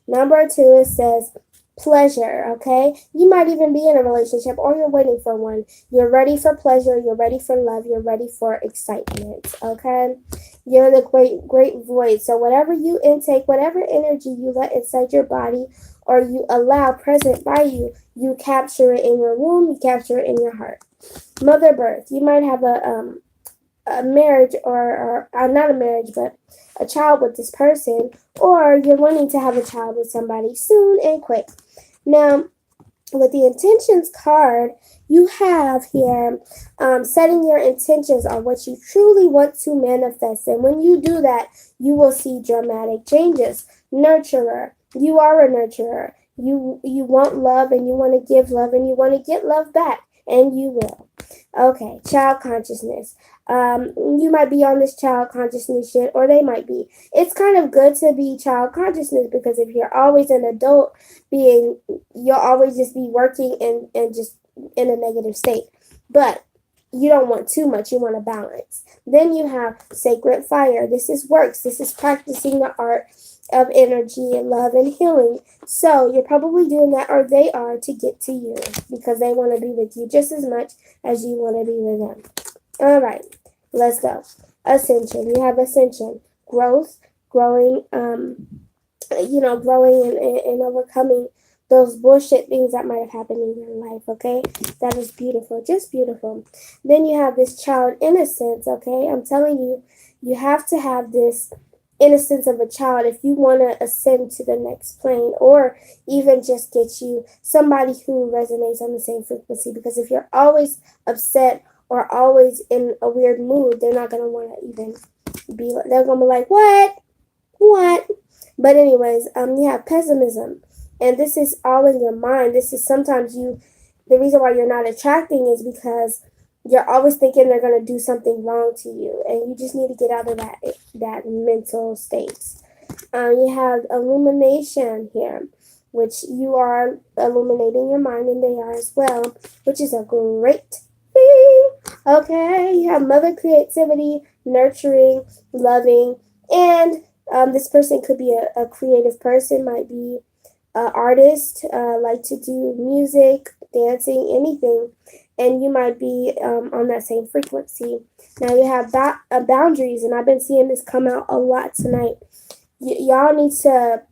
Number 2, it says pleasure, okay? You might even be in a relationship or you're waiting for one. You're ready for pleasure. You're ready for love. You're ready for excitement, okay? You're in the great void. So whatever you intake, whatever energy you let inside your body or you allow present by you, you capture it in your womb, you capture it in your heart. Mother birth. You might have a marriage or not a marriage, but a child with this person, or you're wanting to have a child with somebody soon and quick. Now, with the intentions card, you have here setting your intentions on what you truly want to manifest. And when you do that, you will see dramatic changes. Nurturer. You are a nurturer. You want love and you want to give love and you want to get love back. And you will. Okay, child consciousness. You might be on this child consciousness shit, or they might be. It's kind of good to be child consciousness because if you're always an adult being, you'll always just be working and just in a negative state. But you don't want too much, you want a balance. Then you have sacred fire. This is works. This is practicing the art of energy and love and healing. So you're probably doing that, or they are, to get to you because they want to be with you just as much as you want to be with them. All right, let's go. Ascension. You have ascension, growth, growing, growing and overcoming those bullshit things that might have happened in your life, okay? That is beautiful, just beautiful. Then you have this child innocence, okay? I'm telling you, you have to have this innocence of a child if you want to ascend to the next plane, or even just get you somebody who resonates on the same frequency. Because if you're always upset or always in a weird mood, they're not going to want to even be, they're going to be like, what? But anyways, you have pessimism, and this is all in your mind. This is sometimes the reason why you're not attracting is because you're always thinking they're going to do something wrong to you, and you just need to get out of that mental state. You have illumination here, which you are illuminating your mind, and they are as well, which is a great thing. Okay, you have mother creativity, nurturing, loving, and this person could be a creative person, might be an artist, like to do music, dancing, anything. And you might be on that same frequency. Now you have boundaries, and I've been seeing this come out a lot tonight. Y'all need to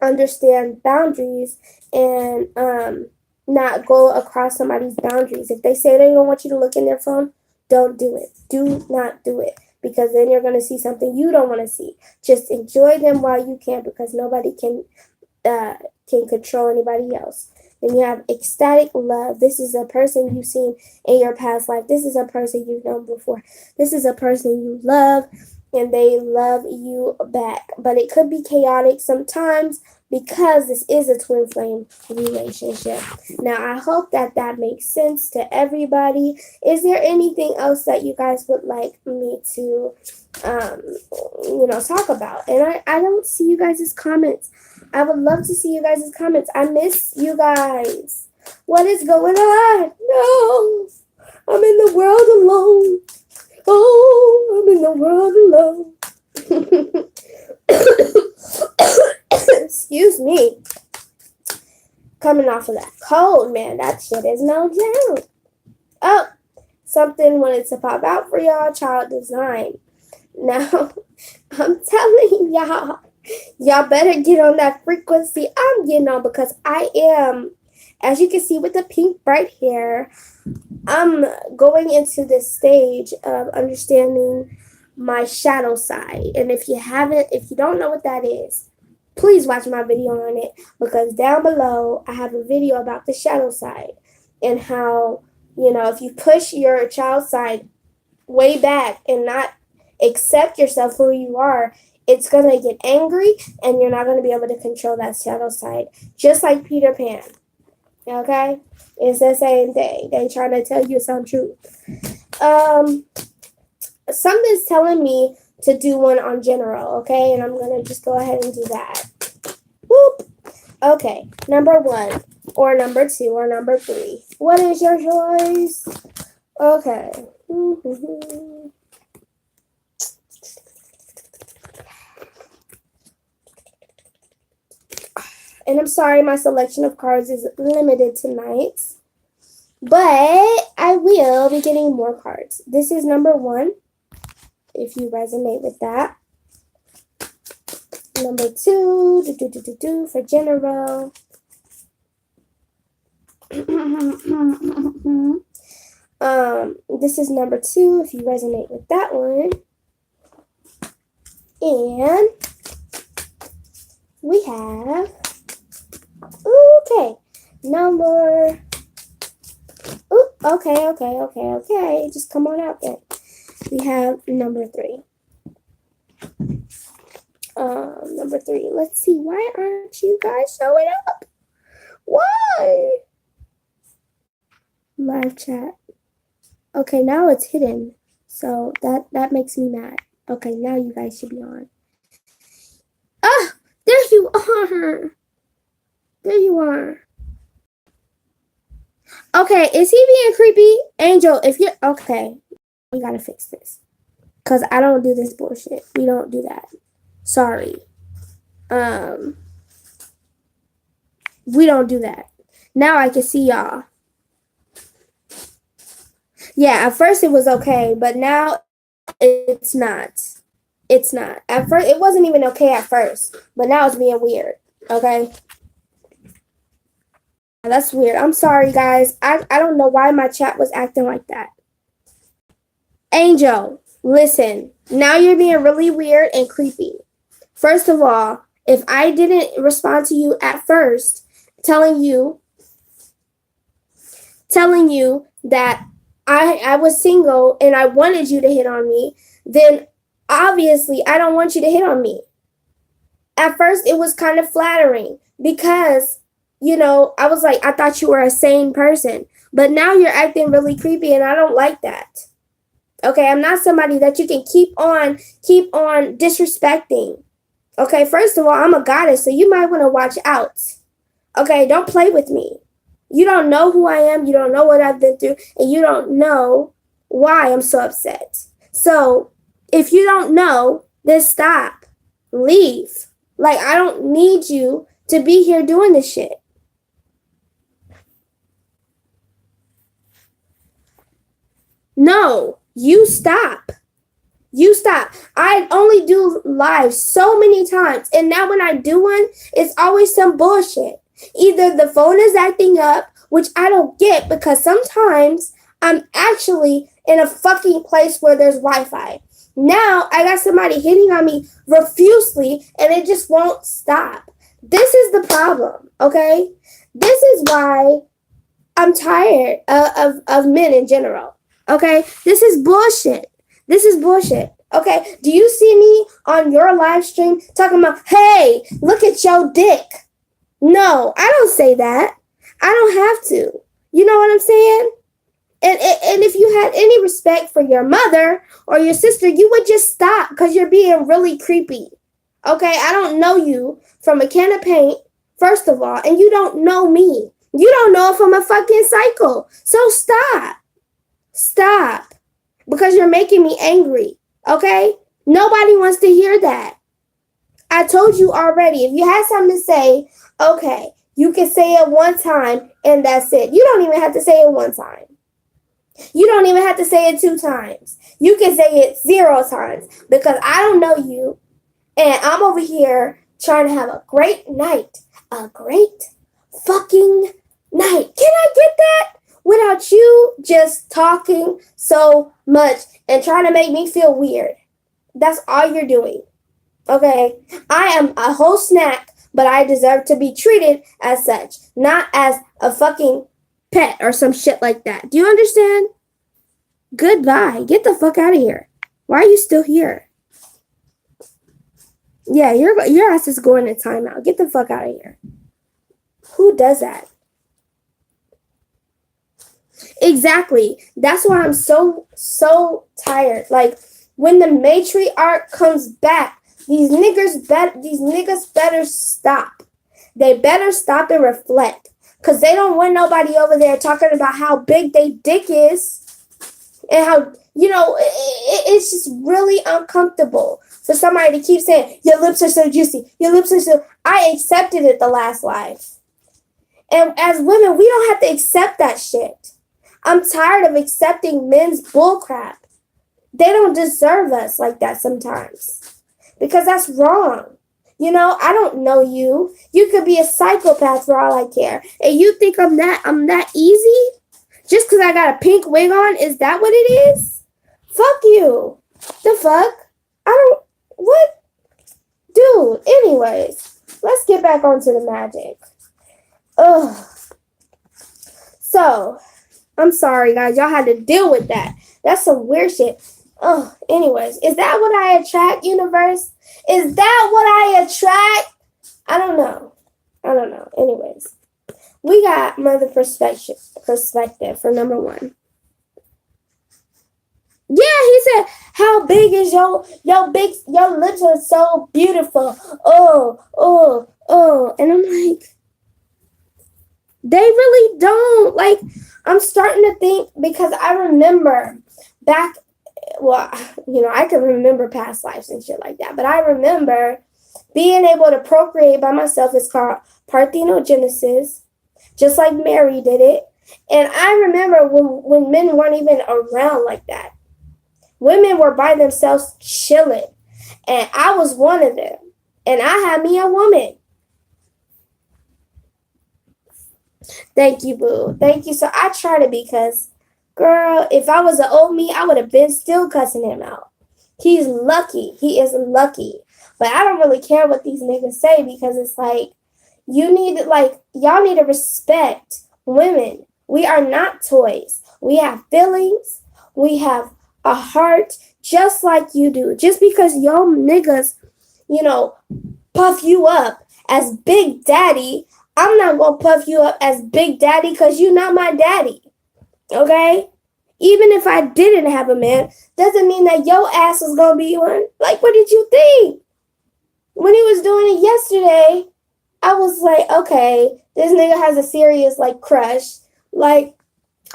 understand boundaries and not go across somebody's boundaries. If they say they don't want you to look in their phone, don't do it. Do not do it, because then you're going to see something you don't want to see. Just enjoy them while you can, because nobody can control anybody else. Then you have ecstatic love. This is a person you've seen in your past life. This is a person you've known before. This is a person you love, and they love you back. But it could be chaotic sometimes because this is a twin flame relationship. Now, I hope that makes sense to everybody. Is there anything else that you guys would like me to, talk about? And I don't see you guys' comments. I would love to see you guys' comments. I miss you guys. What is going on? No, I'm in the world alone. Oh, I'm in the world alone. Excuse me. Coming off of that cold, man. That shit is no joke. Oh, something wanted to pop out for y'all. Child design. Now, I'm telling y'all better get on that frequency I'm getting on, because I am, as you can see with the pink bright hair, I'm going into this stage of understanding my shadow side. And if you don't know what that is, please watch my video on it, because down below I have a video about the shadow side and how, if you push your child side way back and not accept yourself for who you are, it's going to get angry and you're not going to be able to control that shadow side. Just like Peter Pan. Okay? It's the same thing. They trying to tell you some truth. Something's telling me to do one on general, okay? And I'm going to just go ahead and do that. Whoop. Okay. Number 1 or number 2 or number 3. What is your choice? Okay. And I'm sorry, my selection of cards is limited tonight, but I will be getting more cards. This is number 1, if you resonate with that. Number 2, for general. This is number 2, if you resonate with that one. And we have, okay, number. Ooh, okay. Just come on out there. We have number 3. Number 3. Let's see. Why aren't you guys showing up? Why? Live chat. Okay, now it's hidden. So that makes me mad. Okay, now you guys should be on. Ah, there you are. There you are. Okay, is he being creepy? Angel, if you're okay, we gotta fix this. Cause I don't do this bullshit. We don't do that. Sorry. We don't do that. Now I can see y'all. Yeah, at first it was okay, but now it's not. It's not. At first, it wasn't even okay at first, but now it's being weird. Okay? That's weird. I'm sorry, guys. I don't know why my chat was acting like that. Angel, listen. Now you're being really weird and creepy. First of all, if I didn't respond to you at first, telling you that I was single and I wanted you to hit on me, then obviously I don't want you to hit on me. At first, it was kind of flattering because, I was like, I thought you were a sane person. But now you're acting really creepy and I don't like that. Okay, I'm not somebody that you can keep on disrespecting. Okay, first of all, I'm a goddess, so you might want to watch out. Okay, don't play with me. You don't know who I am, you don't know what I've been through, and you don't know why I'm so upset. So, if you don't know, then stop. Leave. Like, I don't need you to be here doing this shit. No, you stop. You stop. I only do live so many times, and now when I do one, it's always some bullshit. Either the phone is acting up, which I don't get because sometimes I'm actually in a fucking place where there's Wi-Fi. Now I got somebody hitting on me profusely and it just won't stop. This is the problem, okay? This is why I'm tired of men in general, okay? This is bullshit. This is bullshit. Okay, do you see me on your live stream talking about, hey, look at your dick? No, I don't say that. I don't have to. You know what I'm saying? And if you had any respect for your mother or your sister, you would just stop because you're being really creepy. Okay, I don't know you from a can of paint, first of all, and you don't know me. You don't know if I'm a fucking psycho. So stop. Stop. Because you're making me angry. Okay? Nobody wants to hear that. I told you already. If you had something to say, okay, you can say it one time and that's it. You don't even have to say it one time. You don't even have to say it 2 times. You can say it 0 times because I don't know you and I'm over here trying to have a great night. A great fucking night. Can I get that? Without you just talking so much and trying to make me feel weird. That's all you're doing. Okay? I am a whole snack, but I deserve to be treated as such, not as a fucking pet or some shit like that. Do you understand? Goodbye. Get the fuck out of here. Why are you still here? Yeah, your ass is going to timeout. Get the fuck out of here. Who does that? Exactly. That's why I'm so tired. Like, when the matriarch comes back, these niggas better stop. They better stop and reflect. Because they don't want nobody over there talking about how big they dick is. And how, it's just really uncomfortable for somebody to keep saying, your lips are so juicy. Your lips are so... I accepted it the last live. And as women, we don't have to accept that shit. I'm tired of accepting men's bullcrap. They don't deserve us like that sometimes. Because that's wrong. I don't know you. You could be a psychopath for all I care. And you think I'm that easy? Just because I got a pink wig on, is that what it is? Fuck you. The fuck? What? Dude, anyways. Let's get back onto the magic. Ugh. So, I'm sorry, guys. Y'all had to deal with that. That's some weird shit. Oh, anyways, is that what I attract, universe? Is that what I attract? I don't know. Anyways, we got mother perspective for number one. Yeah, he said, "How big is your lips are so beautiful." Oh, and I'm like, they really don't. Like, I'm starting to think because I remember back. Well, I can remember past lives and shit like that, but I remember being able to procreate by myself is called parthenogenesis, just like Mary did it. And I remember when men weren't even around like that. Women were by themselves chilling. And I was one of them. And I had me a woman. Thank you, boo. Thank you. So I try to because, girl, if I was an old me, I would have been still cussing him out. He's lucky. He is lucky. But I don't really care what these niggas say because it's like, y'all need to respect women. We are not toys. We have feelings. We have a heart just like you do. Just because y'all niggas, puff you up as Big Daddy, I'm not going to puff you up as Big Daddy because you're not my daddy. Okay? Even if I didn't have a man, doesn't mean that your ass was going to be one. Like, what did you think? When he was doing it yesterday, I was like, okay, this nigga has a serious, crush. Like,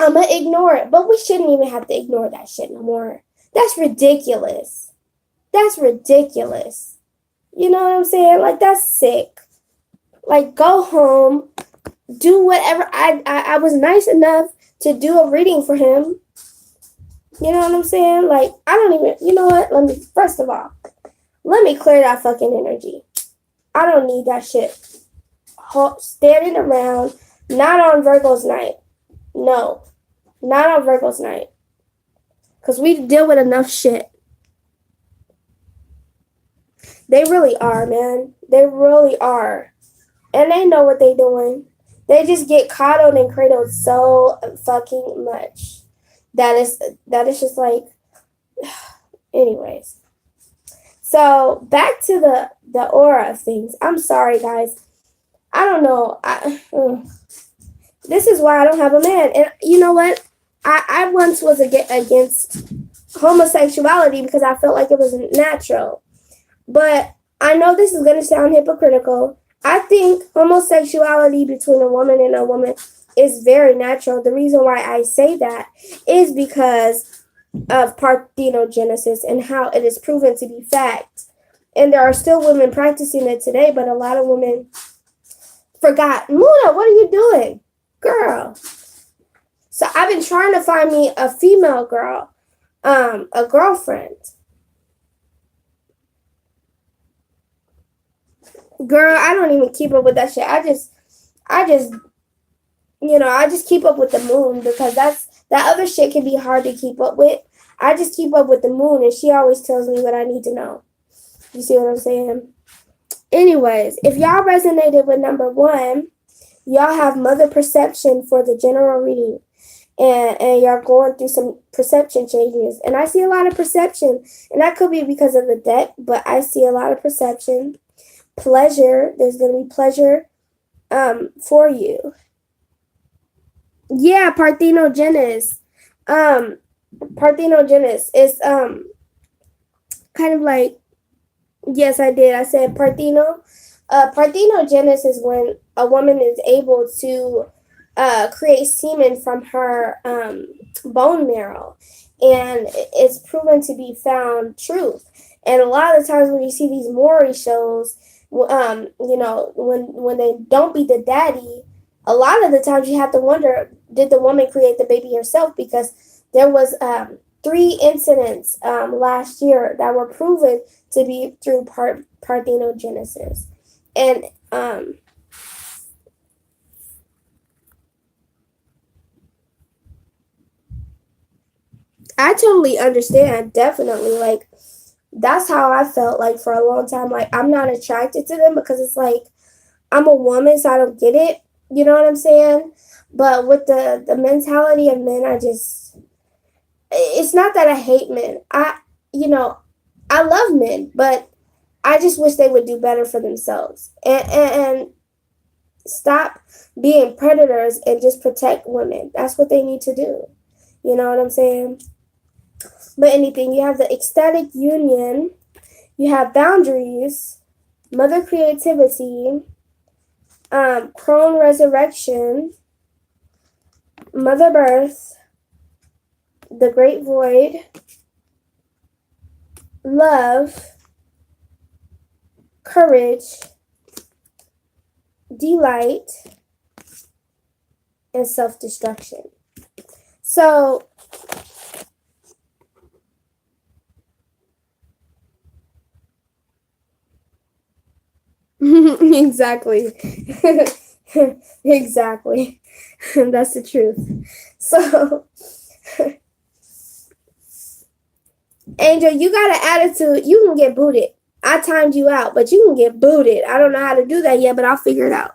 I'm going to ignore it. But we shouldn't even have to ignore that shit no more. That's ridiculous. That's ridiculous. You know what I'm saying? Like, that's sick. Like, go home. Do whatever. I was nice enough to do a reading for him. You know what I'm saying? Like, I don't even, you know what? First of all, let me clear that fucking energy. I don't need that shit. Standing around, not on Virgo's night. No, not on Virgo's night. Because we deal with enough shit. They really are, man. They really are. And they know what they doing. They just get coddled and cradled so fucking much. That is just like, anyways. So back to the aura of things. I'm sorry, guys. I don't know. This is why I don't have a man. And you know what? I once was against homosexuality because I felt like it was natural. But I know this is going to sound hypocritical. I think homosexuality between a woman and a woman is very natural. The reason why I say that is because of parthenogenesis and how it is proven to be fact. And there are still women practicing it today, but a lot of women forgot. Muna, what are you doing? Girl. So I've been trying to find me a female girl, a girlfriend. Girl, I don't even keep up with that shit. I just keep up with the moon because that other shit can be hard to keep up with. I just keep up with the moon and she always tells me what I need to know. You see what I'm saying? Anyways, if y'all resonated with number one, y'all have mother perception for the general reading. And y'all going through some perception changes. And I see a lot of perception. And that could be because of the deck, but I see a lot of perception. Pleasure. There's going to be pleasure for you. Yeah, parthenogenesis. Parthenogenesis is kind of like, yes, I did. I said partheno. Parthenogenesis is when a woman is able to create semen from her bone marrow, and it's proven to be found truth. And a lot of the times when you see these Maury shows, when they don't beat the daddy, a lot of the times you have to wonder, did the woman create the baby herself? Because there was 3 incidents last year that were proven to be through parthenogenesis. And I totally understand, definitely. Like, that's how I felt like for a long time. Like, I'm not attracted to them because it's like, I'm a woman, so I don't get it. You know what I'm saying? But with the mentality of men, it's not that I hate men. You know, I love men, but I just wish they would do better for themselves and stop being predators and just protect women. That's what they need to do. You know what I'm saying? But anything, you have the ecstatic union, you have boundaries, mother creativity, crone resurrection, mother birth, the great void, love, courage, delight, and self-destruction. So exactly. Exactly. That's the truth. So Angel, you got an attitude. You can get booted. I timed you out, but you can get booted. I don't know how to do that yet, but I'll figure it out.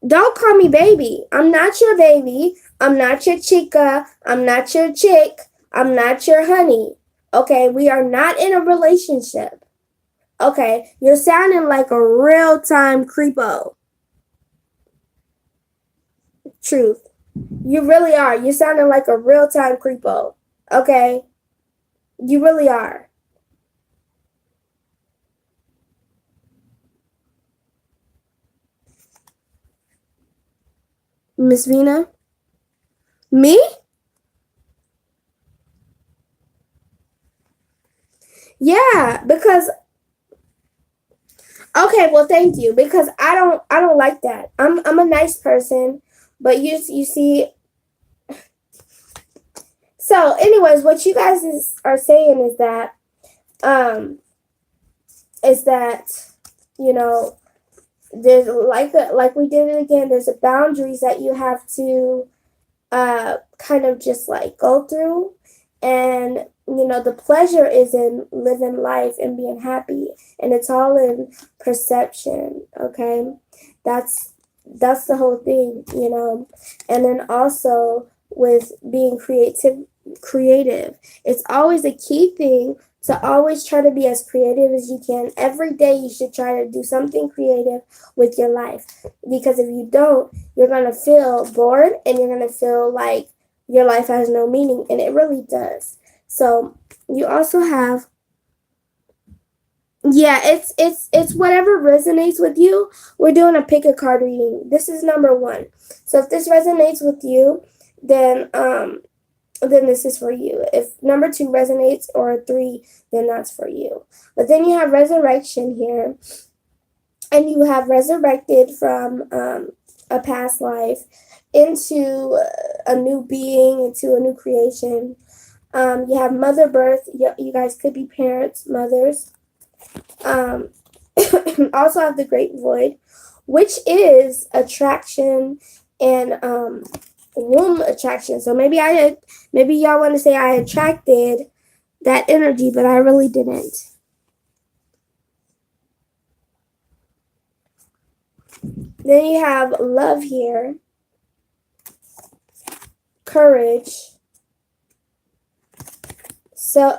Don't call me baby. I'm not your baby. I'm not your chica. I'm not your chick. I'm not your honey. Okay, we are not in a relationship. Okay, you're sounding like a real-time creepo. Truth. You really are. You're sounding like a real-time creepo. Okay? You really are. Miss Vina? Me? Yeah, because okay, well thank you because I don't like that. I'm a nice person, but you see so anyways, what you guys are saying um is that you know there's like we did it again, there's a boundaries that you have to kind of just like go through, and the pleasure is in living life and being happy, and it's all in perception. Okay, that's the whole thing. And then also with being creative, it's always a key thing to always try to be as creative as you can. Every day you should try to do something creative with your life, because if you don't, you're going to feel bored and you're going to feel like your life has no meaning, and it really does. So you also have, yeah, it's whatever resonates with you. We're doing a pick a card reading. This is number 1. So if this resonates with you, then this is for you. If number 2 resonates, or 3, then that's for you. But then you have resurrection here, and you have resurrected from a past life into a new being, into a new creation. You have mother birth. You guys could be parents, mothers. Also have the great void, which is attraction and womb attraction. So maybe y'all want to say I attracted that energy, but I really didn't. Then you have love here, courage, so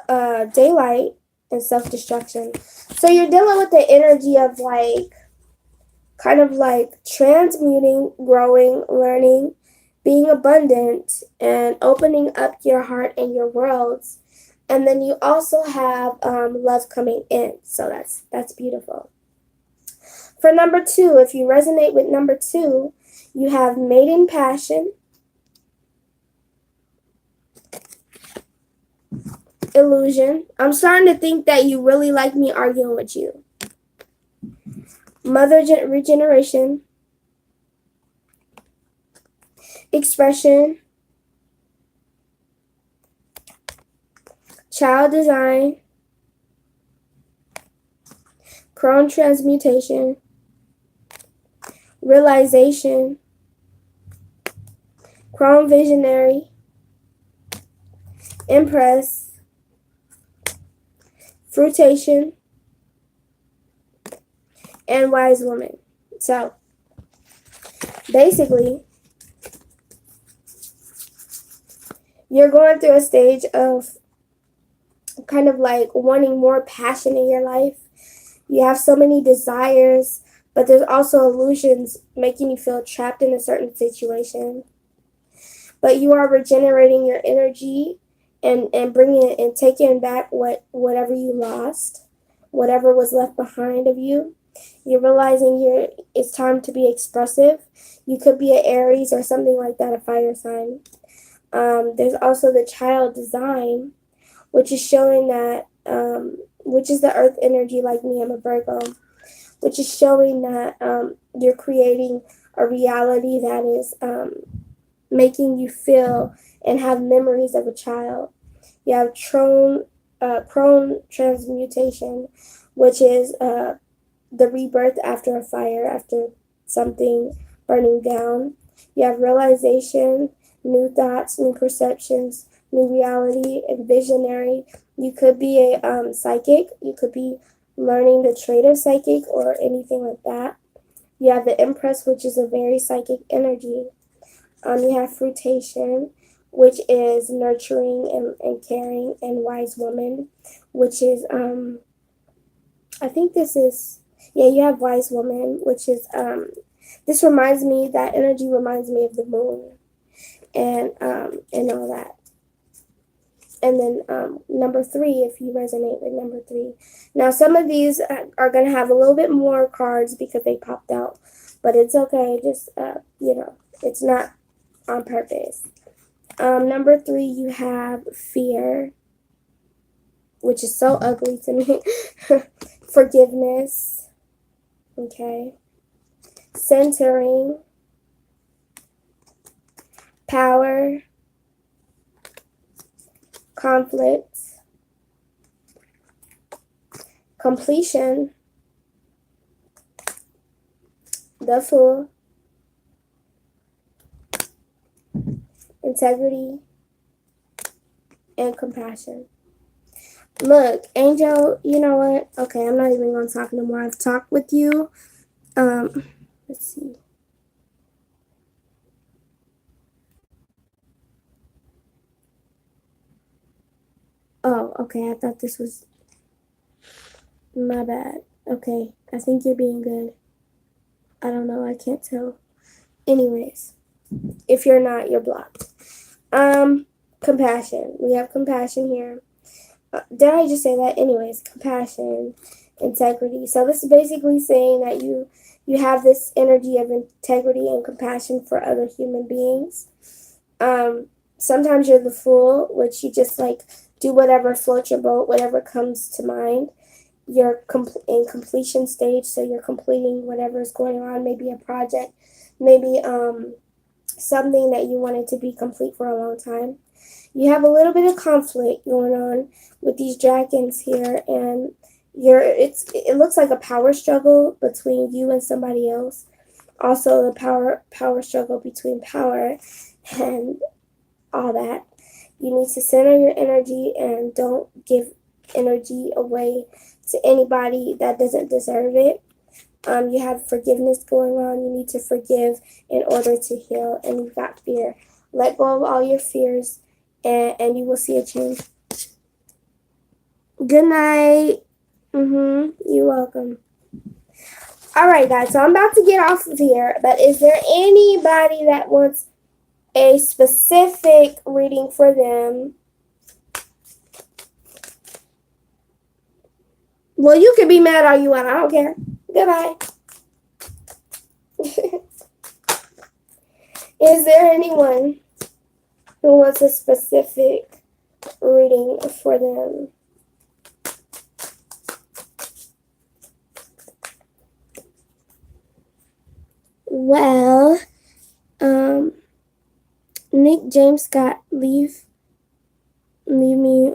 daylight, and self-destruction. So you're dealing with the energy of kind of like transmuting, growing, learning, being abundant, and opening up your heart and your worlds. And then you also have love coming in. So that's beautiful. For number 2, if you resonate with number 2, you have maiden passion, illusion. I'm starting to think that you really like me arguing with you. Mother regeneration, expression, child design, crone transmutation, realization, crone visionary, impress, fruitation, and wise woman. So basically, you're going through a stage of kind of like wanting more passion in your life. You have so many desires, but there's also illusions making you feel trapped in a certain situation. But you are regenerating your energy and bringing it and taking back whatever you lost, whatever was left behind of you. You're realizing it's time to be expressive. You could be an Aries or something like that, a fire sign. There's also the child design, which is showing that, which is the earth energy, like me, I'm a Virgo, which is showing that you're creating a reality that is making you feel and have memories of a child. You have crone transmutation, which is the rebirth after a fire, after something burning down. You have realization, new thoughts, new perceptions, new reality, and visionary. You could be a psychic. You could be learning the trade of psychic or anything like that. You have the Empress, which is a very psychic energy. You have fruitation, which is nurturing and caring, and wise woman, which is, I think this is, yeah, you have wise woman, which is, this reminds me, that energy reminds me of the moon and all that. And then number 3, if you resonate with number 3. Now, some of these are going to have a little bit more cards because they popped out, but it's okay. Just, it's not on purpose. Number 3, you have fear, which is so ugly to me. Forgiveness. Okay. Centering. Power. Conflict. Completion. The Fool. Integrity. And compassion. Look, Angel, you know what? Okay, I'm not even going to talk no more. I've talked with you. Let's see. Oh, okay, I thought this was my bad. Okay, I think you're being good. I don't know, I can't tell. Anyways, if you're not, you're blocked. Compassion. We have compassion here. Did I just say that? Anyways, compassion, integrity. So this is basically saying that you have this energy of integrity and compassion for other human beings. Sometimes you're the fool, which you just like do whatever floats your boat, whatever comes to mind. You're in completion stage, so you're completing whatever is going on, maybe a project, maybe something that you wanted to be complete for a long time. You have a little bit of conflict going on with these dragons here, and it looks like a power struggle between you and somebody else. Also, the power struggle between power and all that. You need to center your energy and don't give energy away to anybody that doesn't deserve it. You have forgiveness going on. You need to forgive in order to heal, and you've got fear. Let go of all your fears, and you will see a change. Good night. You're welcome. All right, guys, so I'm about to get off of here, but is there anybody that wants a specific reading for them? Well, you can be mad all you want. I don't care. Goodbye. Is there anyone who wants a specific reading for them? Well, Nick James Scott, leave me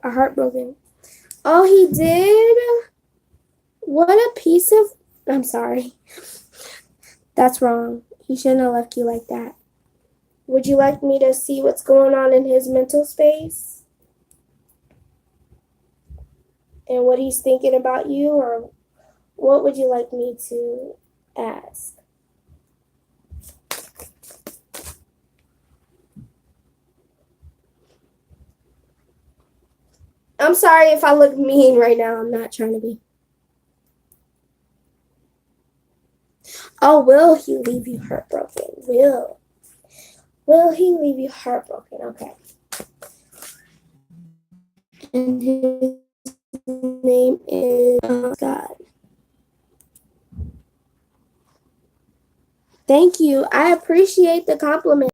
heartbroken. Oh, he did? What a piece of... I'm sorry. That's wrong. He shouldn't have left you like that. Would you like me to see what's going on in his mental space? And what he's thinking about you? Or what would you like me to ask? I'm sorry if I look mean right now. I'm not trying to be. Oh, will he leave you heartbroken? Will he leave you heartbroken? Okay. And his name is God. Thank you. I appreciate the compliment.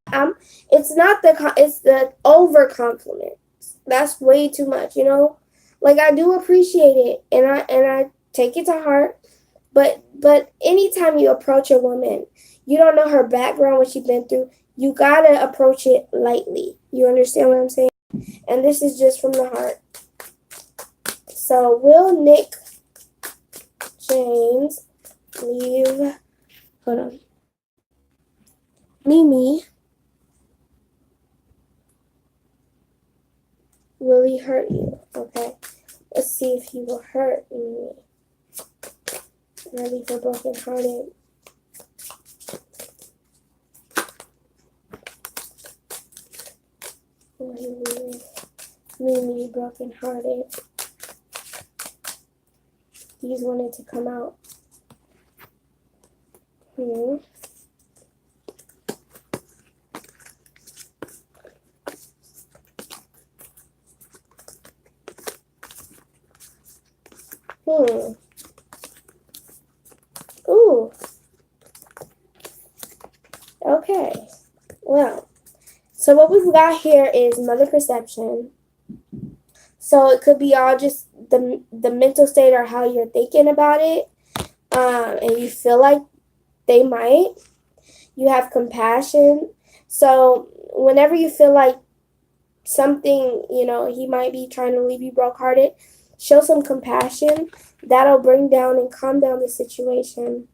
It's not it's the over compliment. That's way too much, you know? Like I do appreciate it and I take it to heart. But anytime you approach a woman, you don't know her background, what she's been through. You gotta approach it lightly. You understand what I'm saying? And this is just from the heart. So will Nick James leave? Hold on. Mimi, will he hurt you? Okay. Let's see if he will hurt Mimi. Ready for broken hearted. Will he leave Mimi broken hearted? He's wanted to come out. Hmm. Ooh. Okay. Well, so what we've got here is mother perception. So it could be all just the mental state or how you're thinking about it, and you feel like they might. You have compassion. So whenever you feel like something, you know, he might be trying to leave you broke-hearted, show some compassion. That'll bring down and calm down the situation.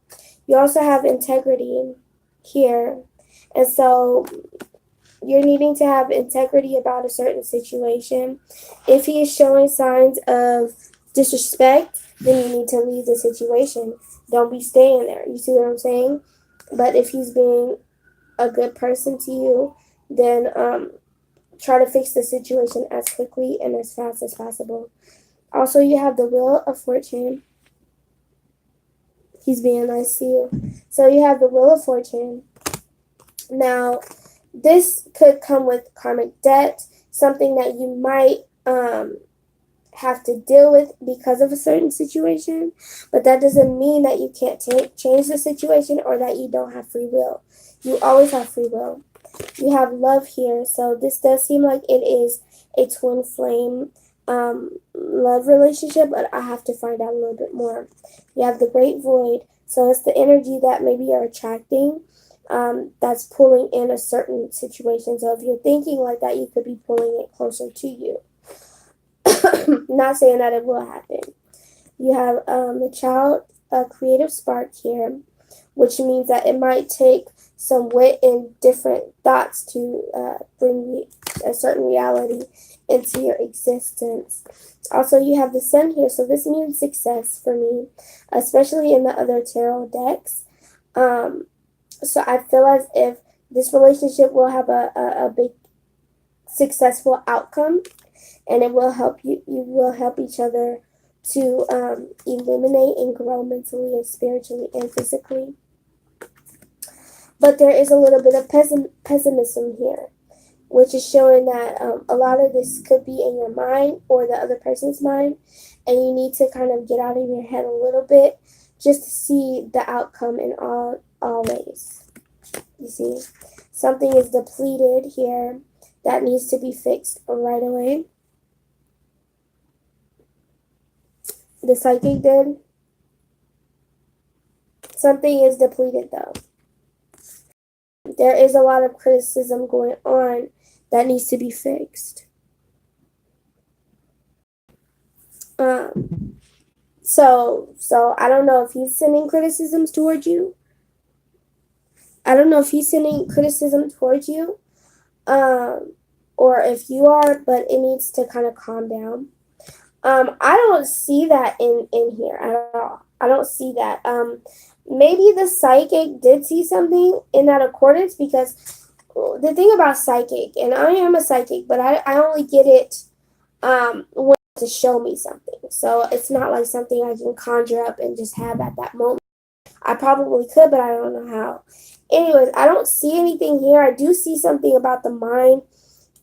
You also have integrity here. And so you're needing to have integrity about a certain situation. If he is showing signs of disrespect, then you need to leave the situation. Don't be staying there. You see what I'm saying? But if he's being a good person to you, then try to fix the situation as quickly and as fast as possible. Also, you have the Wheel of Fortune. He's being nice to you. So you have the Wheel of Fortune. Now, this could come with karmic debt, something that you might have to deal with because of a certain situation, but that doesn't mean that you can't change the situation or that you don't have free will. You always have free will. You have love here, so this does seem like it is a twin flame love relationship, but I have to find out a little bit more. You have the Great Void, so it's the energy that maybe you're attracting that's pulling in a certain situation. So if you're thinking like that, you could be pulling it closer to you. Not saying that it will happen. You have the child creative spark here, which means that it might take some wit and different thoughts to bring a certain reality into your existence. Also, you have the sun here, so this means success for me, especially in the other tarot decks. So I feel as if this relationship will have a big successful outcome, and it will help you will help each other to illuminate and grow mentally and spiritually and physically. But there is a little bit of pessimism here, which is showing that a lot of this could be in your mind or the other person's mind, and you need to kind of get out of your head a little bit just to see the outcome in all ways. You see, something is depleted here that needs to be fixed right away. The psychic did. Something is depleted though. There is a lot of criticism going on that needs to be fixed. So I don't know if he's sending criticisms towards you. I don't know if he's sending criticism towards you, or if you are, but it needs to kind of calm down. I don't see that in here at all. I don't see that. Maybe the psychic did see something in that accordance, because the thing about psychic, and I am a psychic, but I only get it when to show me something. So it's not like something I can conjure up and just have at that moment. I probably could, but I don't know how. Anyways, I don't see anything here. I do see something about the mind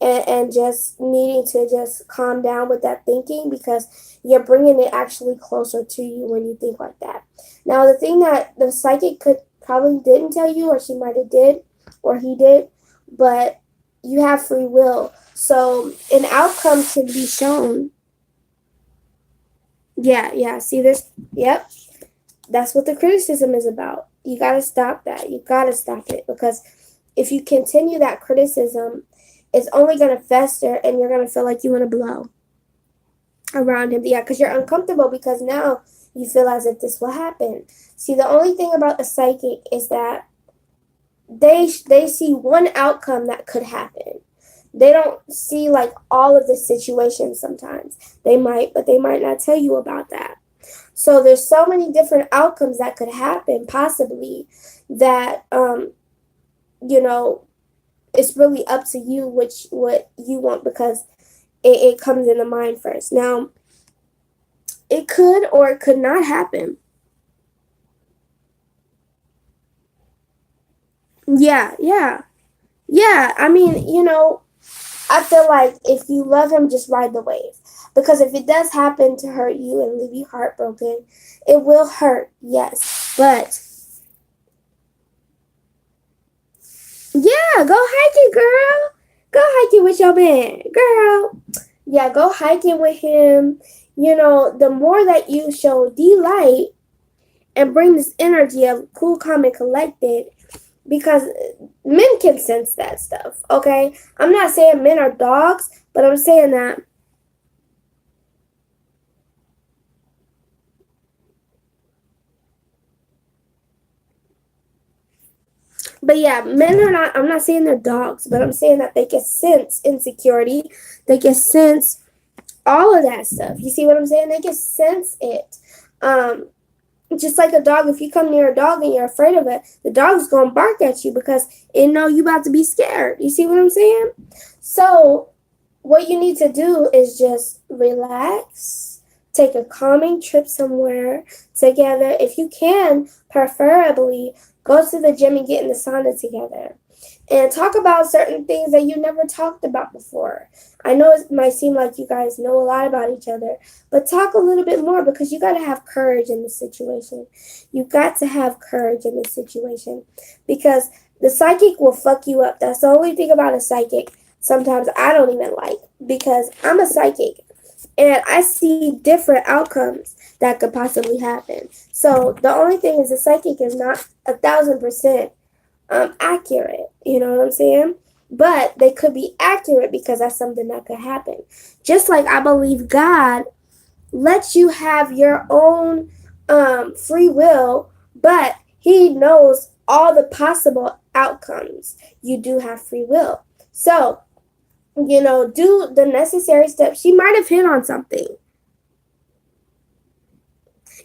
and just needing to just calm down with that thinking, because you're bringing it actually closer to you when you think like that. Now, the thing that the psychic could probably didn't tell you, or she might have did, or he did, but you have free will. So an outcome can be shown. Yeah. See this? Yep. That's what the criticism is about. You got to stop that. You got to stop it, because if you continue that criticism, it's only going to fester and you're going to feel like you want to blow around him. Yeah, because you're uncomfortable, because now you feel as if this will happen. See, the only thing about a psychic is that they see one outcome that could happen. They don't see like all of the situations sometimes. They might, but they might not tell you about that. So there's so many different outcomes that could happen possibly that it's really up to you what you want, because it comes in the mind first. Now, it could or it could not happen. Yeah. I mean, I feel like if you love him, just ride the wave. Because if it does happen to hurt you and leave you heartbroken, it will hurt, yes. But yeah, go hiking, girl. Go hiking with your man, girl. Yeah, go hiking with him. The more that you show delight and bring this energy of cool, calm, and collected, because men can sense that stuff, okay? I'm not saying men are dogs, but I'm saying that but yeah, men are not, I'm not saying they're dogs, but I'm saying that they can sense insecurity. They can sense all of that stuff. You see what I'm saying? They can sense it. Um, just like a dog, if you come near a dog and you're afraid of it, the dog's gonna bark at you because it know you about to be scared. You see what I'm saying? So what you need to do is just relax, take a calming trip somewhere together. If you can, preferably go to the gym and get in the sauna together and talk about certain things that you never talked about before. I know it might seem like you guys know a lot about each other, but talk a little bit more, because you got to have courage in this situation. You got to have courage in this situation, because the psychic will fuck you up. That's the only thing about a psychic sometimes I don't even like, because I'm a psychic and I see different outcomes that could possibly happen. So the only thing is the psychic is not 1,000% accurate. You know what I'm saying? But they could be accurate because that's something that could happen. Just like I believe God lets you have your own free will, but He knows all the possible outcomes. You do have free will. So, do the necessary steps. She might have hit on something.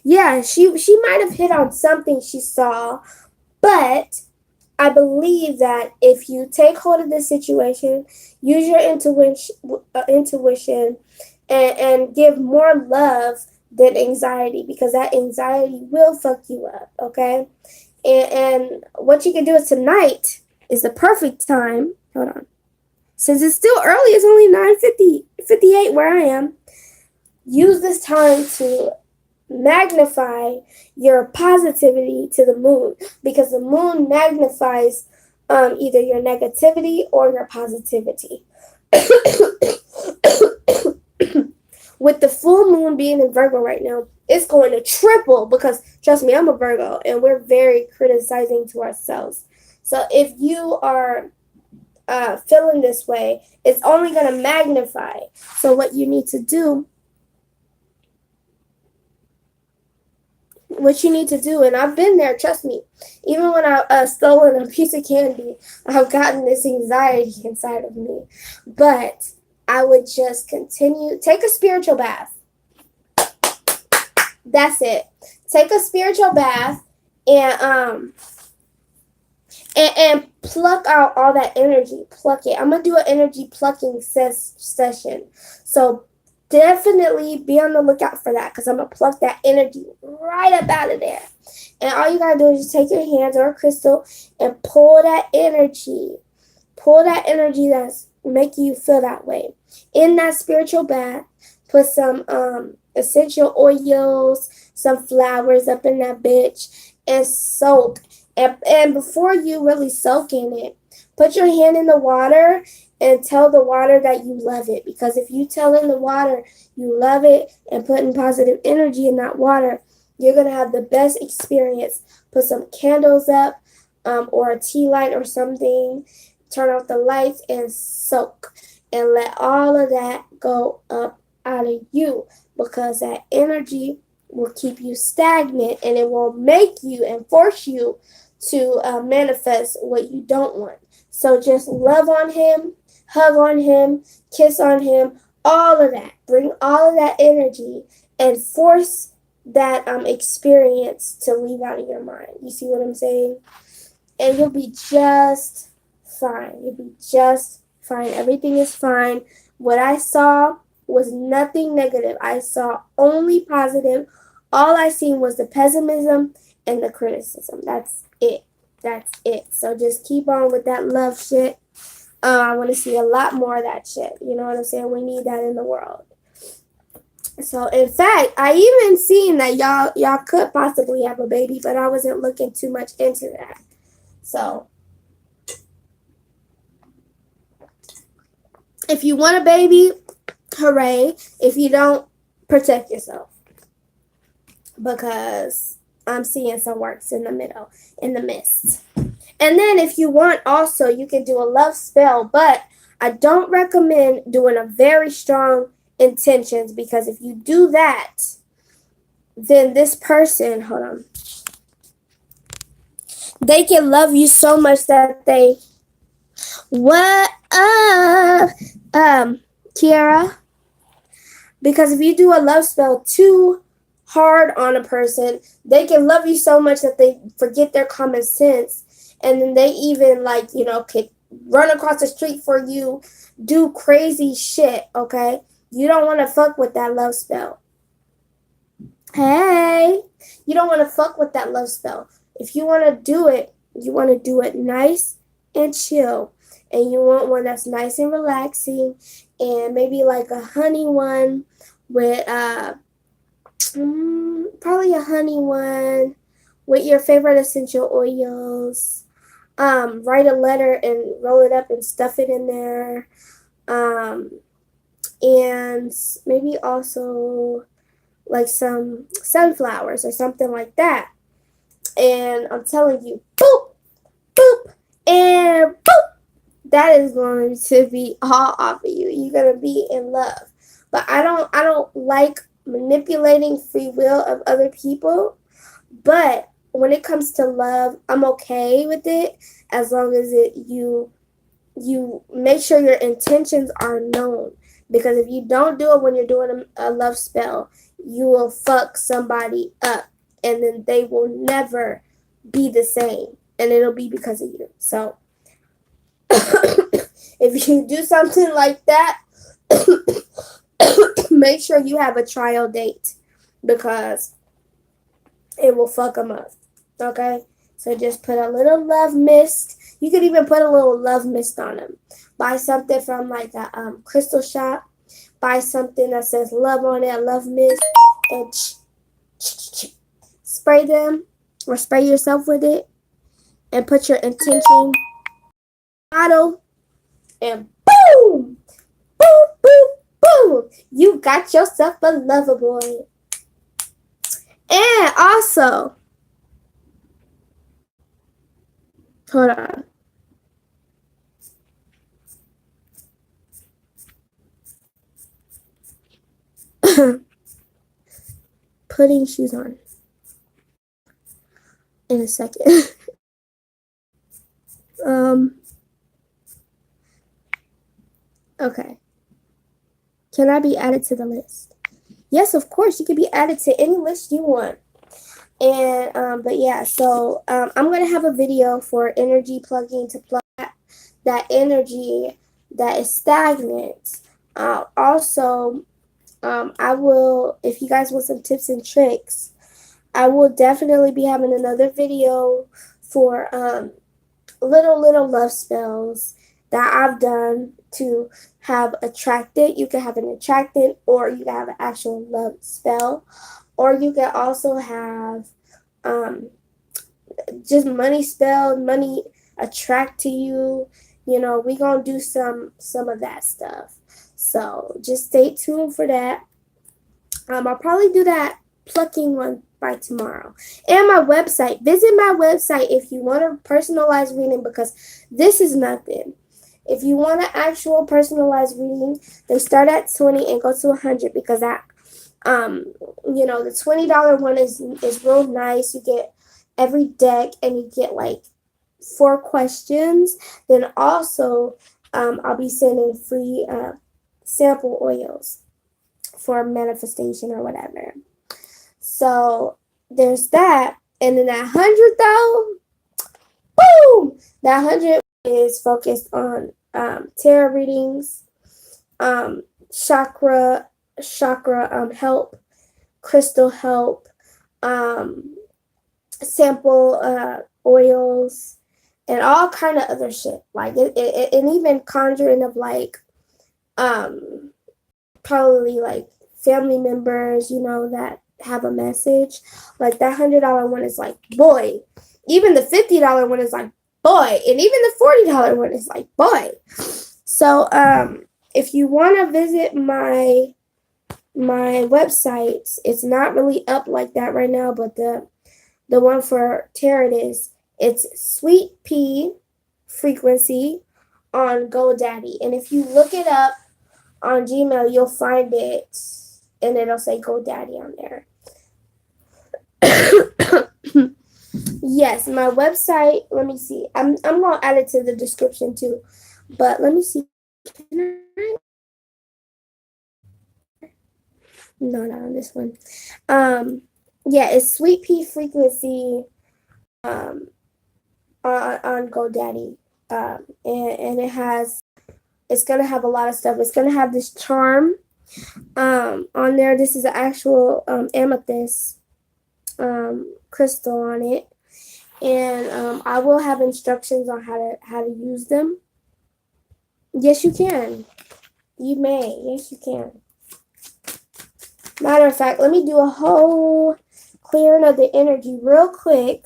Yeah, she might have hit on something she saw, but I believe that if you take hold of the situation, use your intuition, and give more love than anxiety, because that anxiety will fuck you up, okay? And what you can do is tonight is the perfect time. Hold on. Since it's still early, it's only 9:58 where I am. Use this time to magnify your positivity to the moon, because the moon magnifies either your negativity or your positivity. With the full moon being in Virgo right now, it's going to triple, because trust me, I'm a Virgo and we're very criticizing to ourselves. So if you are feeling this way, it's only going to magnify. So what you need to do, and I've been there, trust me, even when I've stolen a piece of candy, I've gotten this anxiety inside of me. But I would just take a spiritual bath. That's it. Take a spiritual bath and pluck out all that energy. Pluck it. I'm gonna do an energy plucking session. So definitely be on the lookout for that, because I'm going to pluck that energy right up out of there. And all you got to do is just take your hands or a crystal and pull that energy. Pull that energy that's making you feel that way. In that spiritual bath, put some essential oils, some flowers up in that bitch, and soak. And before you really soak in it, put your hand in the water and tell the water that you love it. Because if you tell in the water you love it and putting positive energy in that water, you're going to have the best experience. Put some candles up or a tea light or something. Turn off the lights and soak. And let all of that go up out of you, because that energy will keep you stagnant and it will make you and force you to manifest what you don't want. So just love on him, hug on him, kiss on him, all of that. Bring all of that energy and force that experience to leave out of your mind. You see what I'm saying? And you'll be just fine. You'll be just fine. Everything is fine. What I saw was nothing negative. I saw only positive. All I seen was the pessimism and the criticism. That's it. That's it. So just keep on with that love shit. I want to see a lot more of that shit. You know what I'm saying? We need that in the world. So in fact, I even seen that y'all could possibly have a baby, but I wasn't looking too much into that. So if you want a baby, hooray. If you don't, protect yourself, because I'm seeing some works in the middle, in the midst. And then if you want also, you can do a love spell, but I don't recommend doing a very strong intentions, because if you do that, then this person, hold on, they can love you so much that they, what up, Kiara? Because if you do a love spell too hard on a person, they can love you so much that they forget their common sense, and then they even could run across the street for you, do crazy shit. Okay, you don't want to fuck with that love spell. Hey, you don't want to fuck with that love spell. If you want to do it, you want to do it nice and chill, and you want one that's nice and relaxing, and maybe like a honey one with probably a honey one with your favorite essential oils. Write a letter and roll it up and stuff it in there. And maybe also like some sunflowers or something like that. And I'm telling you, boop, boop, and boop. That is going to be all off of you. You're gonna be in love. But I don't like manipulating free will of other people. But when it comes to love, I'm okay with it, as long as you make sure your intentions are known. Because if you don't do it when you're doing a love spell, you will fuck somebody up, and then they will never be the same, and it'll be because of you. So if you do something like that, make sure you have a trial date, because it will fuck them up. Okay? So just put a little love mist. You could even put a little love mist on them. Buy something from like a crystal shop. Buy something that says love on it, love mist, and spray them or spray yourself with it, and put your intention bottle, and boom, boom, boom, boom, you got yourself a lover boy. And also, hold on. Putting shoes on in a second. Okay. Can I be added to the list? Yes, of course. You can be added to any list you want. And but yeah, so I'm gonna have a video for energy plugging to plug that energy that is stagnant. Also, I will, if you guys want some tips and tricks, I will definitely be having another video for little love spells that I've done to have attracted. You can have an attracted, or you can have an actual love spell, or you can also have um, just money spell, money attract to you. You know, we gonna do some of that stuff. So just stay tuned for that. I'll probably do that plucking one by tomorrow. And my website. Visit my website if you want a personalized reading, because this is nothing. If you want an actual personalized reading, they start at 20 and go to 100, because that you know, the $20 one is real nice. You get every deck and you get like 4 questions. Then also I'll be sending free sample oils for manifestation or whatever. So there's that. And then that 100 though, boom! That 100 is focused on tarot readings, chakra help, crystal help, sample oils, and all kind of other shit. Like it and even conjuring of like probably like family members, you know, that have a message. Like that $100 one is like, boy. Even the $50 one is like, boy. And even the $40 one is like, boy. So if you want to visit my website, it's not really up like that right now, but the one for tarot is, it's Sweet Pea Frequency on GoDaddy. And if you look it up on Gmail, you'll find it, and it'll say GoDaddy on there. Yes, my website, let me see. I'm going to add it to the description too. But let me see. No, not on this one. Yeah, it's Sweet Pea Frequency on GoDaddy. And it's going to have a lot of stuff. It's going to have this charm on there. This is an actual amethyst crystal on it. And I will have instructions on how to use them. Yes, you can. You may. Yes, you can. Matter of fact, let me do a whole clearing of the energy real quick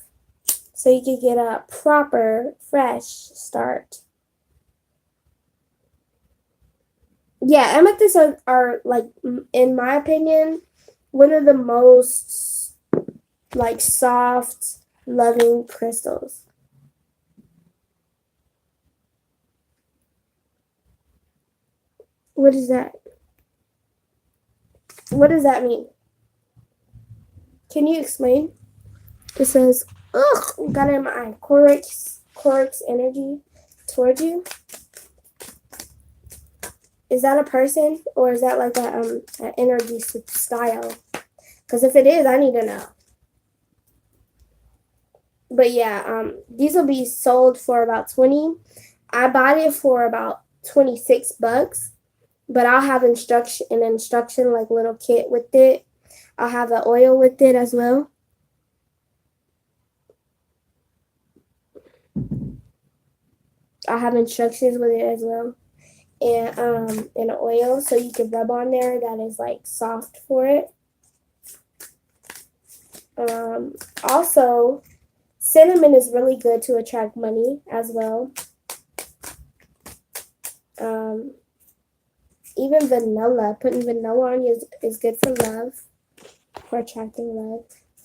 so you can get a proper, fresh start. Yeah, amethysts are like, in my opinion, one of the most like soft, loving crystals. What is that? What does that mean? Can you explain? It says, ugh, got it in my eye. Corix energy towards you. Is that a person, or is that like an energy style? Because if it is, I need to know. But yeah, these will be sold for about 20. I bought it for about $26, but I'll have an instruction like little kit with it. I'll have an oil with it as well. I'll have instructions with it as well. And an oil so you can rub on there that is like soft for it. Also, cinnamon is really good to attract money as well. Even vanilla, putting vanilla on you is good for love, for attracting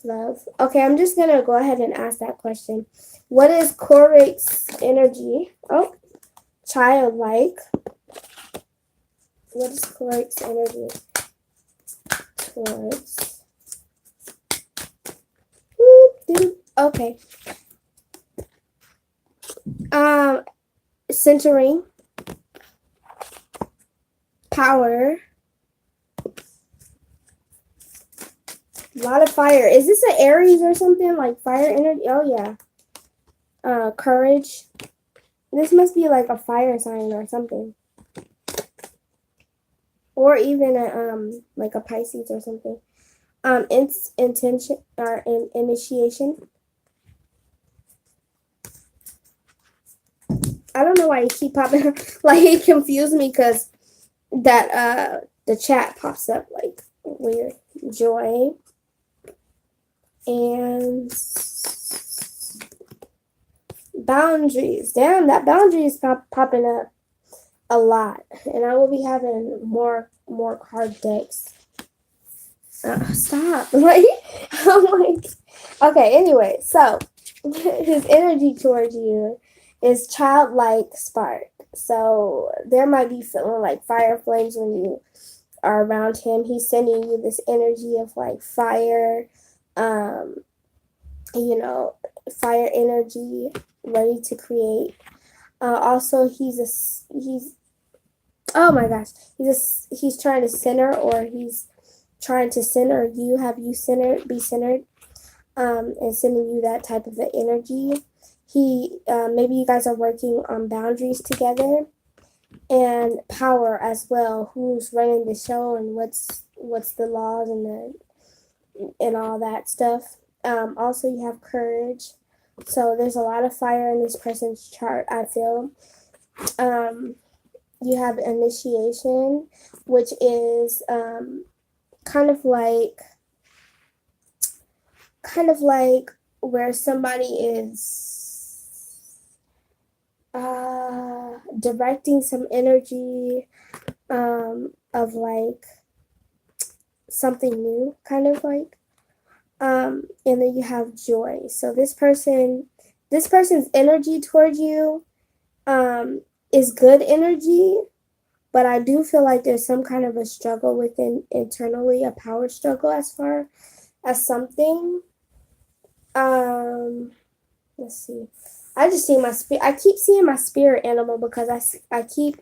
love. Okay, I'm just gonna go ahead and ask that question. What is Corix energy? Oh, childlike. What is Corix energy towards? Okay. Centering. Power. A lot of fire. Is this an Aries or something? Like fire energy? Oh, yeah. Courage. This must be like a fire sign or something. or even a like a Pisces or something. It's intention or initiation. I don't know why you keep popping. Like it confused me because that the chat pops up like weird. Joy and boundaries. Damn, that boundary is popping up a lot, and I will be having more card decks. Stop. Like, I'm like, okay, anyway, so his energy towards you is childlike spark. So there might be feeling like fire flames when you are around him. He's sending you this energy of like fire, um, you know, fire energy, ready to create. Also, he's oh my gosh, he's trying to center, or he's trying to center you, have you centered, be centered, and sending you that type of energy. He maybe you guys are working on boundaries together and power as well. Who's running the show and what's the laws and all that stuff. Also, you have courage. So there's a lot of fire in this person's chart, I feel. You have initiation, which is kind of like where somebody is directing some energy of like something new, kind of like. And then you have joy. So this person's energy towards you is good energy, but I do feel like there's some kind of a struggle within internally, a power struggle as far as something. Let's see. I just see I keep seeing my spirit animal because I keep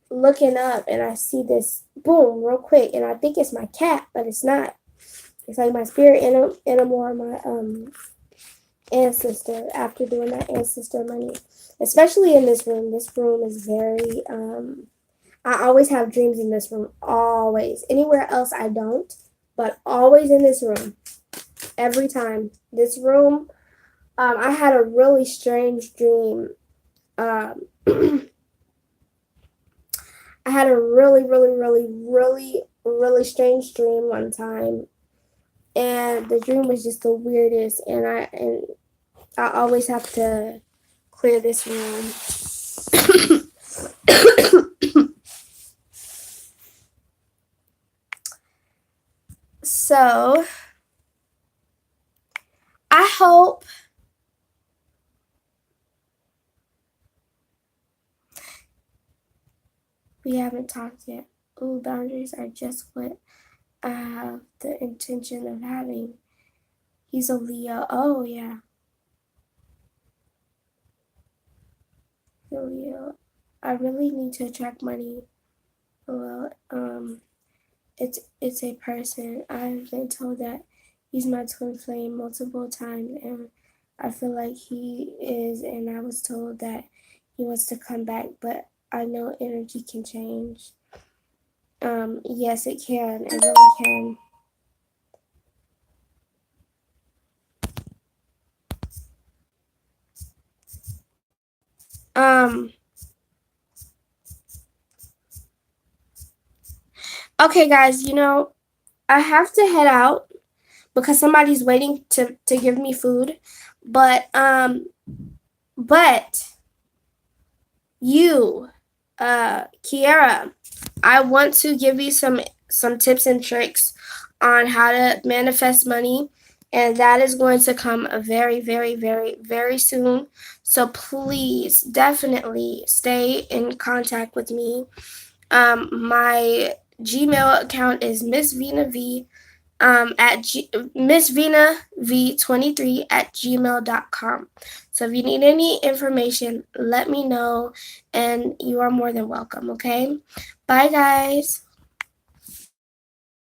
looking up and I see this boom real quick, and I think it's my cat, but it's not. It's like my spirit animal or my ancestor after doing that ancestor money. Especially in this room. This room is very I always have dreams in this room. Always. Anywhere else I don't, but always in this room. Every time. This room, I had a really strange dream. I had a really, really, really, really, really strange dream one time. And the dream was just the weirdest, and I always have to clear this room. So I hope we haven't talked yet. Ooh, boundaries are just what I have the intention of having. He's a Leo. Oh, yeah. Leo. I really need to attract money. Well, it's a person. I've been told that he's my twin flame multiple times, and I feel like he is, and I was told that he wants to come back, but I know energy can change. Yes, it can. It really can. Okay, guys, I have to head out because somebody's waiting to give me food. But you, Kiara, I want to give you some tips and tricks on how to manifest money, and that is going to come very, very, very, very soon. So please, definitely stay in contact with me. My Gmail account is MissVinaV at MissVinaV23@gmail.com. So if you need any information, let me know, and you are more than welcome, okay? Bye, guys.